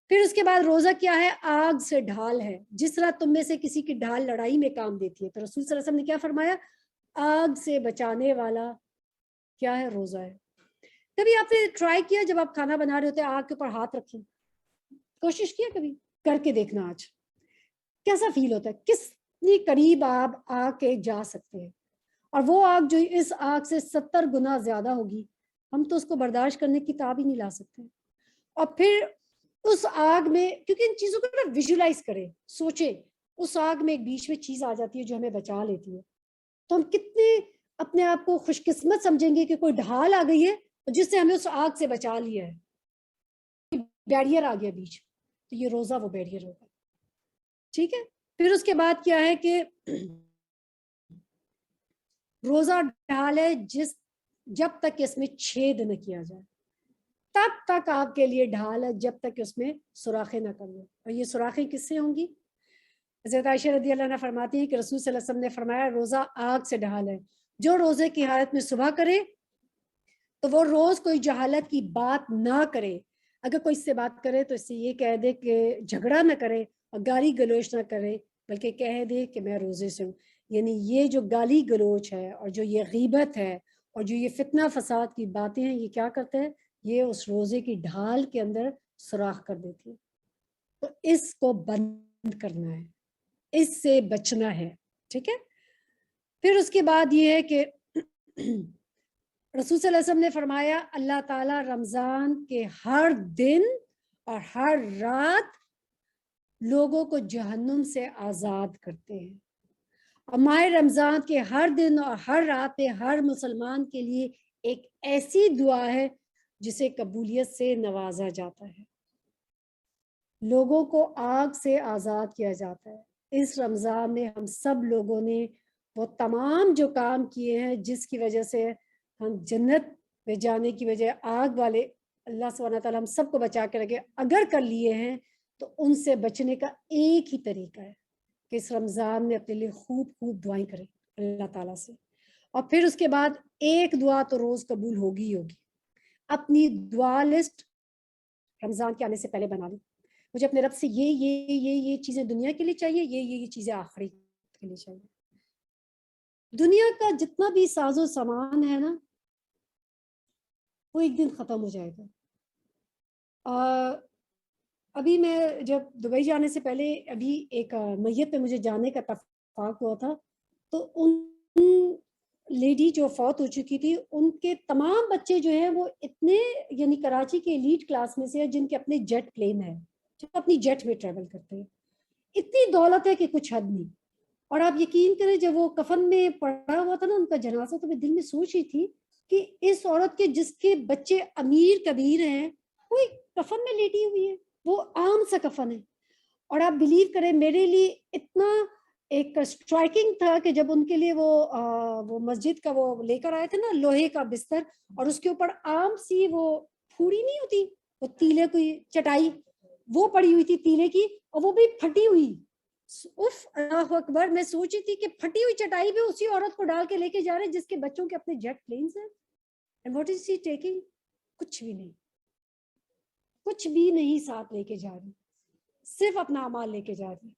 پھر اس کے بعد روزہ کیا ہے؟ آگ سے ڈھال ہے. جس طرح تم میں سے کسی کی ڈھال لڑائی میں کام دیتی ہے، تو رسول صلی اللہ علیہ وسلم نے کیا فرمایا؟ آگ سے بچانے والا کیا ہے؟ روزہ ہے. کبھی آپ نے ٹرائی کیا جب آپ کھانا بنا رہے ہوتے آگ کے اوپر ہاتھ رکھیں؟ کوشش کیا کبھی؟ کر کے دیکھنا آج کیسا فیل ہوتا ہے، کتنی قریب آپ آگ کے جا سکتے ہیں. اور وہ آگ جو اس آگ سے 70 گنا زیادہ ہوگی، ہم تو اس کو برداشت کرنے کی تاب ہی نہیں لا سکتے. اور پھر اس آگ میں، کیونکہ ان چیزوں کو نا ویژولائز کریں، سوچیں، اس آگ میں ایک بیچ میں چیز آ جاتی ہے جو ہمیں بچا لیتی ہے، تو ہم کتنے اپنے آپ کو خوش قسمت سمجھیں گے کہ کوئی ڈھال آ گئی ہے جس سے ہمیں اس آگ سے بچا لیا ہے، بیریئر آ گیا بیچ. تو یہ روزہ وہ بیریئر ہوگا. ٹھیک ہے. پھر اس کے بعد کیا ہے کہ روزہ ڈھال ہے جب تک اس میں چھید نہ کیا جائے، تب تک آپ کے لیے ڈھال ہے جب تک اس میں سوراخیں نہ کر لیں. اور یہ سوراخیں کس سے ہوں گی؟ حضرت عائشہ رضی اللہ عنہ فرماتی ہیں کہ رسول صلی اللہ علیہ وسلم نے فرمایا روزہ آگ سے ڈھال ہے. جو روزے کی حالت میں صبح کرے تو وہ روز کوئی جہالت کی بات نہ کرے. اگر کوئی اس سے بات کرے تو اس سے یہ کہہ دے کہ جھگڑا نہ کرے اور گالی گلوچ نہ کرے، بلکہ کہہ دے کہ میں روزے سے ہوں. یعنی یہ جو گالی گلوچ ہے اور جو یہ غیبت ہے اور جو یہ فتنہ فساد کی باتیں ہیں، یہ کیا کرتے ہیں؟ یہ اس روزے کی ڈھال کے اندر سوراخ کر دیتی ہے. تو اس کو بند کرنا ہے، اس سے بچنا ہے. ٹھیک ہے. پھر اس کے بعد یہ ہے کہ رسول صلی اللہ علیہ وسلم نے فرمایا اللہ تعالیٰ رمضان کے ہر دن اور ہر رات لوگوں کو جہنم سے آزاد کرتے ہیں. اور ماہ رمضان کے ہر دن اور ہر رات میں ہر مسلمان کے لیے ایک ایسی دعا ہے جسے قبولیت سے نوازا جاتا ہے. لوگوں کو آگ سے آزاد کیا جاتا ہے. اس رمضان میں ہم سب لوگوں نے وہ تمام جو کام کیے ہیں جس کی وجہ سے ہم جنت میں جانے کی بجائے آگ والے اللہ سبحانہ تعالیٰ ہم سب کو بچا کے رکھے، اگر کر لیے ہیں تو ان سے بچنے کا ایک ہی طریقہ ہے کہ اس رمضان میں اپنے لیے خوب خوب دعائیں کریں اللہ تعالیٰ سے. اور پھر اس کے بعد ایک دعا تو روز قبول ہوگی ہی ہوگی. اپنی دعا لسٹ رمضان کے آنے سے پہلے بنا لیں. مجھے اپنے رب سے یہ چیزیں دنیا کے لیے چاہیے، یہ چیزیں آخری کے لیے چاہیے. دنیا کا جتنا بھی ساز و سامان ہے نا وہ ایک دن ختم ہو جائے گا. ابھی میں جب دبئی جانے سے پہلے ابھی ایک میت پہ مجھے جانے کا اتفاق ہوا تھا، تو ان لیڈی جو فوت ہو چکی تھی ان کے تمام بچے جو ہیں وہ اتنے، یعنی کراچی کے ایلیٹ کلاس میں سے ہیں جن کے اپنے جیٹ پلین ہیں، جو اپنی جیٹ میں ٹریول کرتے ہیں. اتنی دولت ہے کہ کچھ حد نہیں. اور آپ یقین کریں جب وہ کفن میں پڑا ہوا تھا نا ان کا جنازہ، تو میں دل میں سوچ رہی تھی کہ اس عورت کے جس کے بچے امیر کبیر ہیں وہ ایک کفن میں لیٹی ہوئی ہے, وہ عام سا کفن ہے. اور آپ بلیو کریں میرے لیے اتنا ایک اسٹرائکنگ تھا کہ جب ان کے لیے وہ مسجد کا وہ لے کر آئے تھے نا لوہے کا بستر, اور اس کے اوپر عام سی وہ پھوڑی نہیں ہوتی, وہ تیلے کی چٹائی وہ پڑی ہوئی تھی تیلے کی, اور وہ بھی پھٹی ہوئی. اف اللہ اکبر, میں سوچی تھی کہ پھٹی ہوئی چٹائی پہ اسی عورت کو ڈال کے لے کے جا رہے ہیں جس کے بچوں کے اپنے جیٹ پلینز ہیں. And what is he taking? کچھ بھی نہیں, کچھ بھی نہیں ساتھ لے کے جا رہی, صرف اپنا اعمال لے کے جا رہی,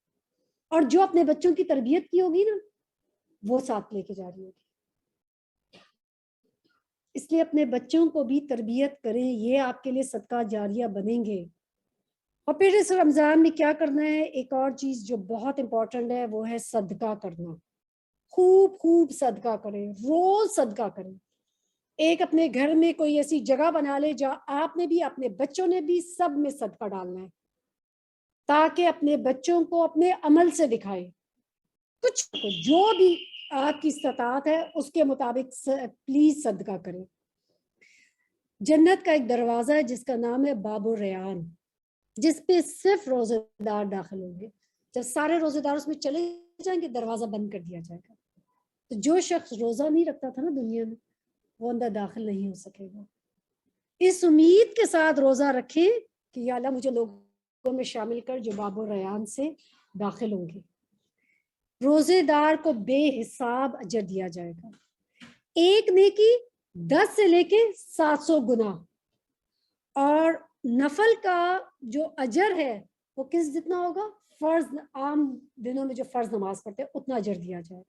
اور جو اپنے بچوں کی تربیت کی ہوگی نا وہ ساتھ لے کے جا رہی ہوگی. اس لیے اپنے بچوں کو بھی تربیت کریں, یہ آپ کے لیے صدقہ جاریہ بنیں گے. اور پھر اس رمضان میں کیا کرنا ہے, ایک اور چیز جو بہت امپورٹنٹ ہے وہ ہے صدقہ کرنا. خوب خوب صدقہ کریں, روز صدقہ کریں. ایک اپنے گھر میں کوئی ایسی جگہ بنا لے جہاں آپ نے بھی اپنے بچوں نے بھی سب میں صدقہ ڈالنا ہے, تاکہ اپنے بچوں کو اپنے عمل سے دکھائے. کچھ جو بھی آپ کی استطاعت ہے اس کے مطابق پلیز صدقہ کریں. جنت کا ایک دروازہ ہے جس کا نام ہے باب الریان, جس پہ صرف روزے دار داخل ہوں گے. جب سارے روزے دار اس میں چلے جائیں گے دروازہ بند کر دیا جائے گا. تو جو شخص روزہ نہیں رکھتا تھا نا دنیا میں وہ اندر داخل نہیں ہو سکے گا. اس امید کے ساتھ روزہ رکھیں کہ یا اللہ مجھے لوگوں میں شامل کر جو باب الریان سے داخل ہوں گے. روزے دار کو بے حساب اجر دیا جائے گا, ایک نیکی 10 سے لے کے 700 گنا. اور نفل کا جو اجر ہے وہ کس جتنا ہوگا, فرض عام دنوں میں جو فرض نماز پڑھتے ہیں اتنا اجر دیا جائے.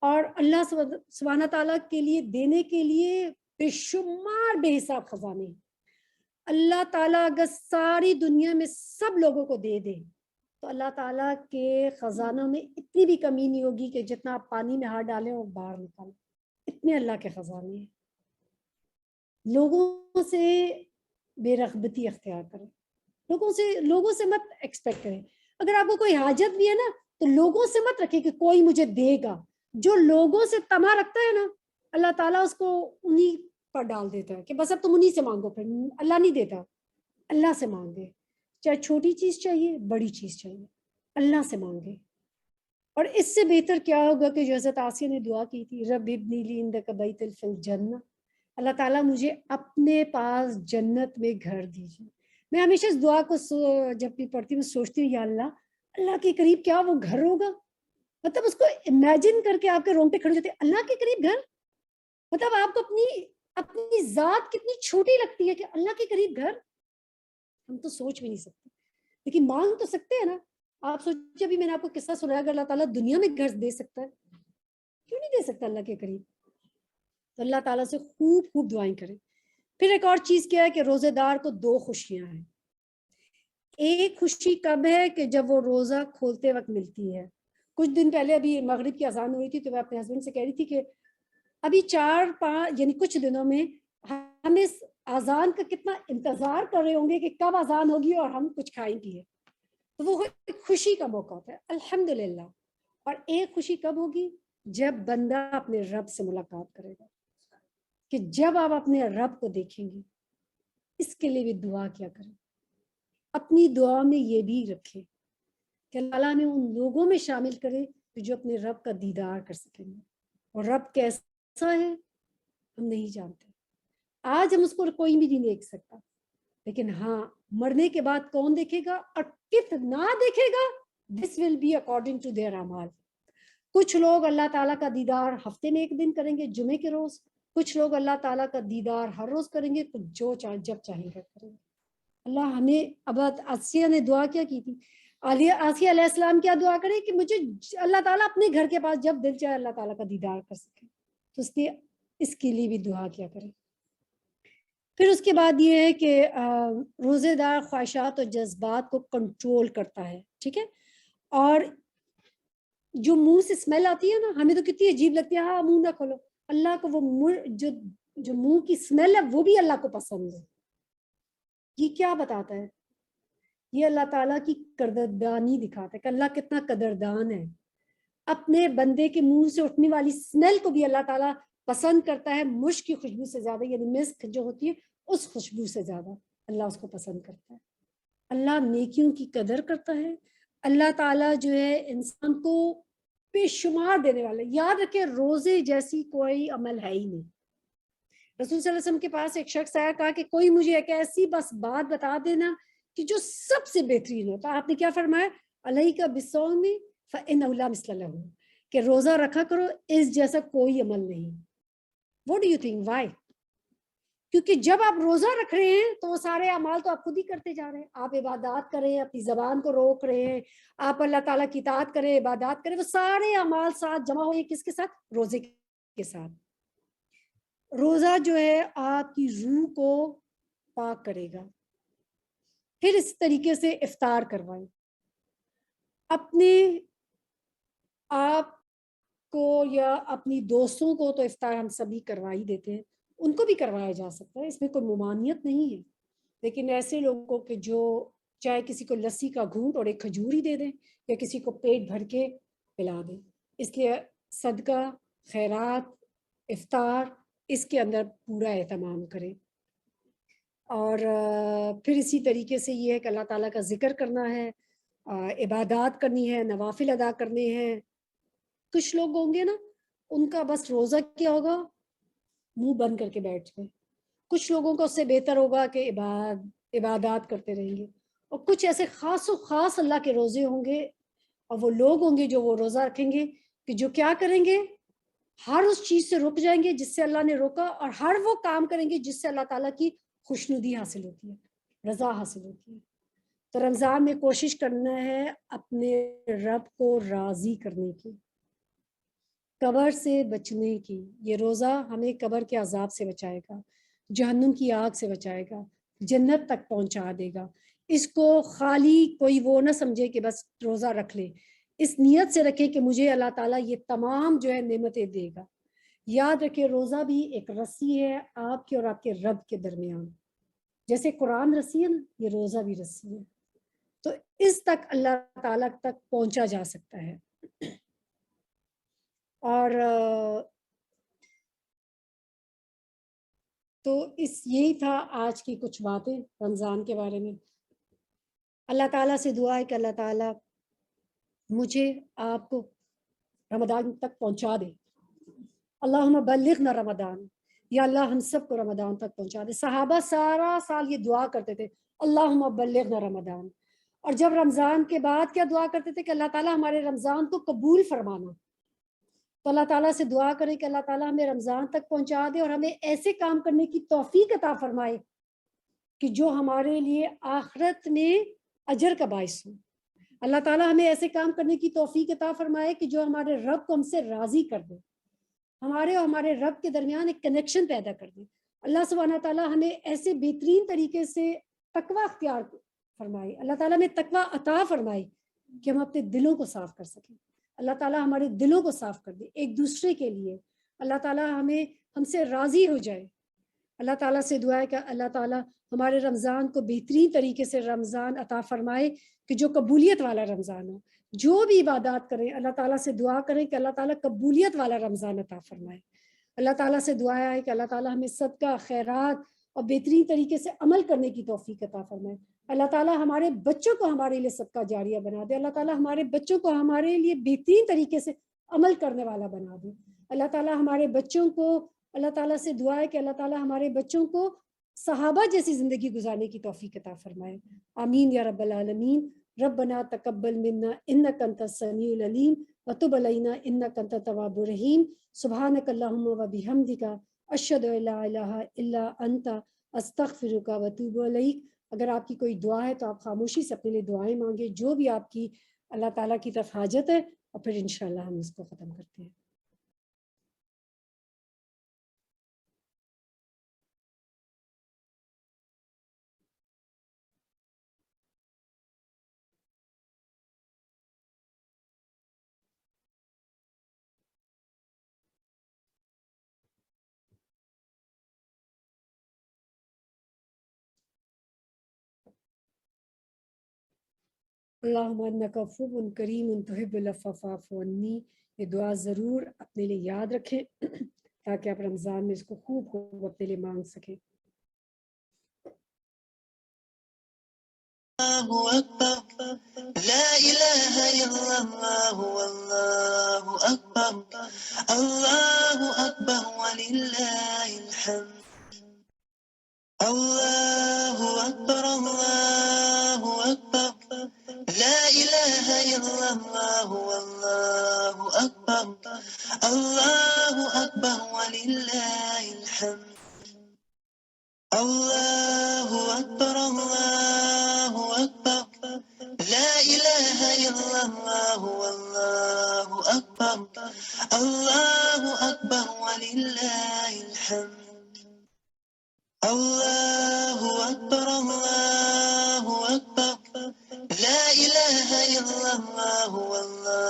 اور اللہ سبحانہ تعالیٰ کے لیے دینے کے لیے بے شمار بے حساب خزانے. اللہ تعالیٰ اگر ساری دنیا میں سب لوگوں کو دے دے تو اللہ تعالیٰ کے خزانوں میں اتنی بھی کمی نہیں ہوگی کہ جتنا آپ پانی میں ہاتھ ڈالیں اور باہر نکالیں. اتنے اللہ کے خزانے ہیں. لوگوں سے بے رغبتی اختیار کریں, لوگوں سے مت ایکسپیکٹ کریں. اگر آپ کو کوئی حاجت بھی ہے نا تو لوگوں سے مت رکھیں کہ کوئی مجھے دے گا. جو لوگوں سے طمع رکھتا ہے نا اللہ تعالیٰ اس کو انہی پر ڈال دیتا ہے کہ بس اب تم انہی سے مانگو. پھر اللہ نہیں دیتا, اللہ سے مانگے, چاہے چھوٹی چیز چاہیے بڑی چیز چاہیے, اللہ سے مانگے. اور اس سے بہتر کیا ہوگا کہ جو حضرت آسیہ نے دعا کی تھی, رب ابنی لی عندک بیت فی الجنہ, اللہ تعالیٰ مجھے اپنے پاس جنت میں گھر دیجیے. میں ہمیشہ اس دعا کو جب بھی پڑھتی ہوں سوچتی ہوں یا اللہ کے قریب کیا وہ گھر ہوگا. مطلب اس کو امیجن کر کے آپ کے رونگٹے کھڑے ہوتے ہیں, اللہ کے قریب گھر. مطلب آپ کو اپنی ذات کتنی چھوٹی لگتی ہے کہ اللہ کے قریب گھر. ہم تو سوچ بھی نہیں سکتے, لیکن مانگ تو سکتے ہیں نا. آپ سوچیں ابھی میں نے آپ کو قصہ سنایا, اگر اللہ تعالیٰ دنیا میں گھر دے سکتا ہے کیوں نہیں دے سکتا اللہ کے قریب. تو اللہ تعالیٰ سے خوب خوب دعائیں کریں. پھر ایک اور چیز کیا ہے کہ روزے دار کو 2 خوشیاں ہیں. ایک خوشی کب ہے کہ جب وہ روزہ کھولتے وقت ملتی ہے. کچھ دن پہلے ابھی مغرب کی اذان ہوئی تھی تو میں اپنے ہسبینڈ سے کہہ رہی تھی کہ ابھی 4-5 یعنی کچھ دنوں میں ہم اس اذان کا کتنا انتظار کر رہے ہوں گے کہ کب اذان ہوگی اور ہم کچھ کھائیں گے. تو وہ ایک خوشی کا موقع ہوتا ہے الحمدللہ. اور ایک خوشی کب ہوگی, جب بندہ اپنے رب سے ملاقات کرے گا, کہ جب آپ اپنے رب کو دیکھیں گے. اس کے لیے بھی دعا کیا کریں, اپنی دعا میں یہ بھی رکھیں کہ اللہ نے ان لوگوں میں شامل کرے جو اپنے رب کا دیدار کر سکیں گے. اور رب کیسا ہے ہم نہیں جانتے, آج ہم اس کو کوئی بھی نہیں دیکھ سکتا, لیکن ہاں مرنے کے بعد کون دیکھے گا اور کتنا دیکھے گا, this will be according to their اعمال. کچھ لوگ اللہ تعالیٰ کا دیدار ہفتے میں 1 دن کریں گے جمعے کے روز, کچھ لوگ اللہ تعالیٰ کا دیدار ہر روز کریں گے, کچھ جو چاہے جب چاہیں گے کریں گے. اللہ ہمیں, اب آسیہ نے دعا کیا کی تھی, آسیہ علیہ السلام کیا دعا کرے کہ مجھے اللہ تعالیٰ اپنے گھر کے پاس جب دل چاہے اللہ تعالیٰ کا دیدار کر سکے. تو اس کے لیے بھی دعا کیا کریں. پھر اس کے بعد یہ ہے کہ روزے دار خواہشات اور جذبات کو کنٹرول کرتا ہے, ٹھیک ہے. اور جو منہ سے اسمیل آتی ہے نا, ہمیں تو کتنی عجیب لگتی ہے, ہاں منہ نہ کھولو. اللہ کو وہ جو منہ کی اسمیل ہے وہ بھی اللہ کو پسند ہے. یہ کیا بتاتا ہے, یہ اللہ تعالیٰ کی قدردانی دکھاتا ہے کہ اللہ کتنا قدردان ہے. اپنے بندے کے منہ سے اٹھنے والی اسمیل کو بھی اللہ تعالیٰ پسند کرتا ہے مشک کی خوشبو سے زیادہ، یعنی مسک جو ہوتی ہے اس خوشبو سے زیادہ اللہ اس کو پسند کرتا ہے۔ اللہ نیکیوں کی قدر کرتا ہے، اللہ تعالیٰ جو ہے انسان کو بے شمار دینے والا۔ یاد رکھے روزے جیسی کوئی عمل ہے ہی نہیں۔ رسول صلی اللہ علیہ وسلم کے پاس ایک شخص آیا، کہا کہ کوئی مجھے ایک ایسی بس بات بتا دینا کہ جو سب سے بہترین ہوتا۔ آپ نے کیا فرمایا؟ علیک بالصوم فإنہ لا مثل لہ، کہ روزہ رکھا کرو، اس جیسا کوئی عمل نہیں۔ What do you think? Why? کیونکہ جب آپ روزہ رکھ رہے ہیں تو وہ سارے اعمال تو آپ خود ہی کرتے جا رہے ہیں۔ آپ عبادات کریں، اپنی زبان کو روک رہے ہیں، آپ اللہ تعالیٰ کی اطاعت کریں، عبادات کریں، وہ سارے اعمال ساتھ جمع ہوئے کس کے ساتھ؟ روزے کے ساتھ۔ روزہ جو ہے آپ کی روح کو پاک کرے گا۔ پھر اس طریقے سے افطار کروائیں، اپنے آپ کو یا اپنی دوستوں کو تو افطار ہم سبھی کروا ہی دیتے ہیں، ان کو بھی کروایا جا سکتا ہے، اس میں کوئی ممانعت نہیں ہے، لیکن ایسے لوگوں کو کہ جو چاہے کسی کو لسی کا گھونٹ اور ایک کھجور ہی دے دیں یا کسی کو پیٹ بھر کے پلا دیں۔ اس لیے صدقہ، خیرات، افطار، اس کے اندر پورا اہتمام کریں۔ اور پھر اسی طریقے سے یہ ہے کہ اللہ تعالیٰ کا ذکر کرنا ہے، عبادات کرنی ہے، نوافل ادا کرنے ہیں۔ کچھ لوگ ہوں گے نا، ان کا بس روزہ کیا ہوگا، منہ بند کر کے بیٹھ گئے۔ کچھ لوگوں کو اس سے بہتر ہوگا کہ عبادات کرتے رہیں گے، اور کچھ ایسے خاص و خاص اللہ کے روزے ہوں گے، اور وہ لوگ ہوں گے جو وہ روزہ رکھیں گے کہ جو کیا کریں گے، ہر اس چیز سے رک جائیں گے جس سے اللہ نے روکا، اور ہر وہ کام کریں گے جس سے اللہ تعالیٰ کی خوشنودی حاصل ہوتی ہے، رضا حاصل ہوتی ہے۔ تو رمضان میں کوشش کرنا ہے اپنے رب کو راضی کرنے کی، قبر سے بچنے کی۔ یہ روزہ ہمیں قبر کے عذاب سے بچائے گا، جہنم کی آگ سے بچائے گا، جنت تک پہنچا دے گا۔ اس کو خالی کوئی وہ نہ سمجھے کہ بس روزہ رکھ لے، اس نیت سے رکھے کہ مجھے اللہ تعالیٰ یہ تمام جو ہے نعمتیں دے گا۔ یاد رکھے روزہ بھی ایک رسی ہے آپ کے اور آپ کے رب کے درمیان، جیسے قرآن رسی ہے نا، یہ روزہ بھی رسی ہے، تو اس تک اللہ تعالیٰ تک پہنچا جا سکتا ہے۔ اور تو یہی تھا آج کی کچھ باتیں رمضان کے بارے میں۔ اللہ تعالیٰ سے دعا ہے کہ اللہ تعالیٰ مجھے آپ کو رمضان تک پہنچا دے۔ اللہم بلغنا رمضان، یا اللہ ہم سب کو رمضان تک پہنچا دے۔ صحابہ سارا سال یہ دعا کرتے تھے، اللہم بلغنا رمضان، اور جب رمضان کے بعد کیا دعا کرتے تھے کہ اللہ تعالیٰ ہمارے رمضان کو قبول فرمانا۔ تو اللہ تعالیٰ سے دعا کریں کہ اللہ تعالیٰ ہمیں رمضان تک پہنچا دے اور ہمیں ایسے کام کرنے کی توفیق عطا فرمائے کہ جو ہمارے لیے آخرت میں اجر کا باعث ہو۔ اللہ تعالیٰ ہمیں ایسے کام کرنے کی توفیق عطا فرمائے کہ جو ہمارے رب کو ہم سے راضی کر دے، ہمارے اور ہمارے رب کے درمیان ایک کنیکشن پیدا کر دے۔ اللہ سبحانہ تعالیٰ ہمیں ایسے بہترین طریقے سے تقوی اختیار فرمائے، اللہ تعالیٰ ہمیں تقوی عطا فرمائے کہ ہم اپنے دلوں کو صاف کر سکیں۔ اللہ تعالیٰ ہمارے دلوں کو صاف کر دے ایک دوسرے کے لیے، اللہ تعالیٰ ہم سے راضی ہو جائے۔ اللہ تعالیٰ سے دعا ہے کہ اللہ تعالیٰ ہمارے رمضان کو بہترین طریقے سے رمضان عطا فرمائے کہ جو قبولیت والا رمضان ہو۔ جو بھی عبادات کریں اللہ تعالیٰ سے دعا کریں کہ اللہ تعالیٰ قبولیت والا رمضان عطا فرمائے۔ اللہ تعالیٰ سے دعا ہے کہ اللہ تعالیٰ ہمیں صدقہ، خیرات اور بہترین طریقے سے عمل کرنے کی توفیق عطا فرمائے۔ اللہ تعالیٰ ہمارے بچوں کو ہمارے لیے صدقہ جاریہ بنا دے۔ اللہ تعالیٰ ہمارے بچوں کو ہمارے لیے بہترین طریقے سے عمل کرنے والا بنا دے۔ اللہ تعالیٰ ہمارے بچوں کو، اللہ تعالیٰ سے دعا ہے کہ اللہ تعالیٰ ہمارے بچوں کو صحابہ جیسی زندگی گزارنے کی توفیق عطا فرمائے۔ آمین یا رب العالمین۔ ربنا تقبل منا انک انت السمیع العلیم وتب علینا انک انت التواب الرحیم۔ سبحانک اللہم وبحمدک اشہد ان لا الہ الا انت استغفرک واتوب الیک۔ اگر آپ کی کوئی دعا ہے تو آپ خاموشی سے اپنے لیے دعائیں مانگیں، جو بھی آپ کی اللہ تعالیٰ کی طرف حاجت ہے، اور پھر انشاءاللہ ہم اس کو ختم کرتے ہیں۔ اللہم انک عفو کریم تحب العفو فاعف عنی۔ یہ دعا ضرور اپنے لیے یاد رکھیں۔ تاکہ آپ رمضان میں اس کو خوب خوب اپنے لیے مانگ سکیں. الله أكبر لا إله إلا الله والله أكبر الله أكبر ولله الحمد الله أكبر الله أكبر لا إله إلا الله والله أكبر الله أكبر ولله الحمد الله أكبر الله أكبر لا إله إلا الله والله أكبر الله أكبر ولله الحمد الله أكبر الله أكبر لا إله إلا الله والله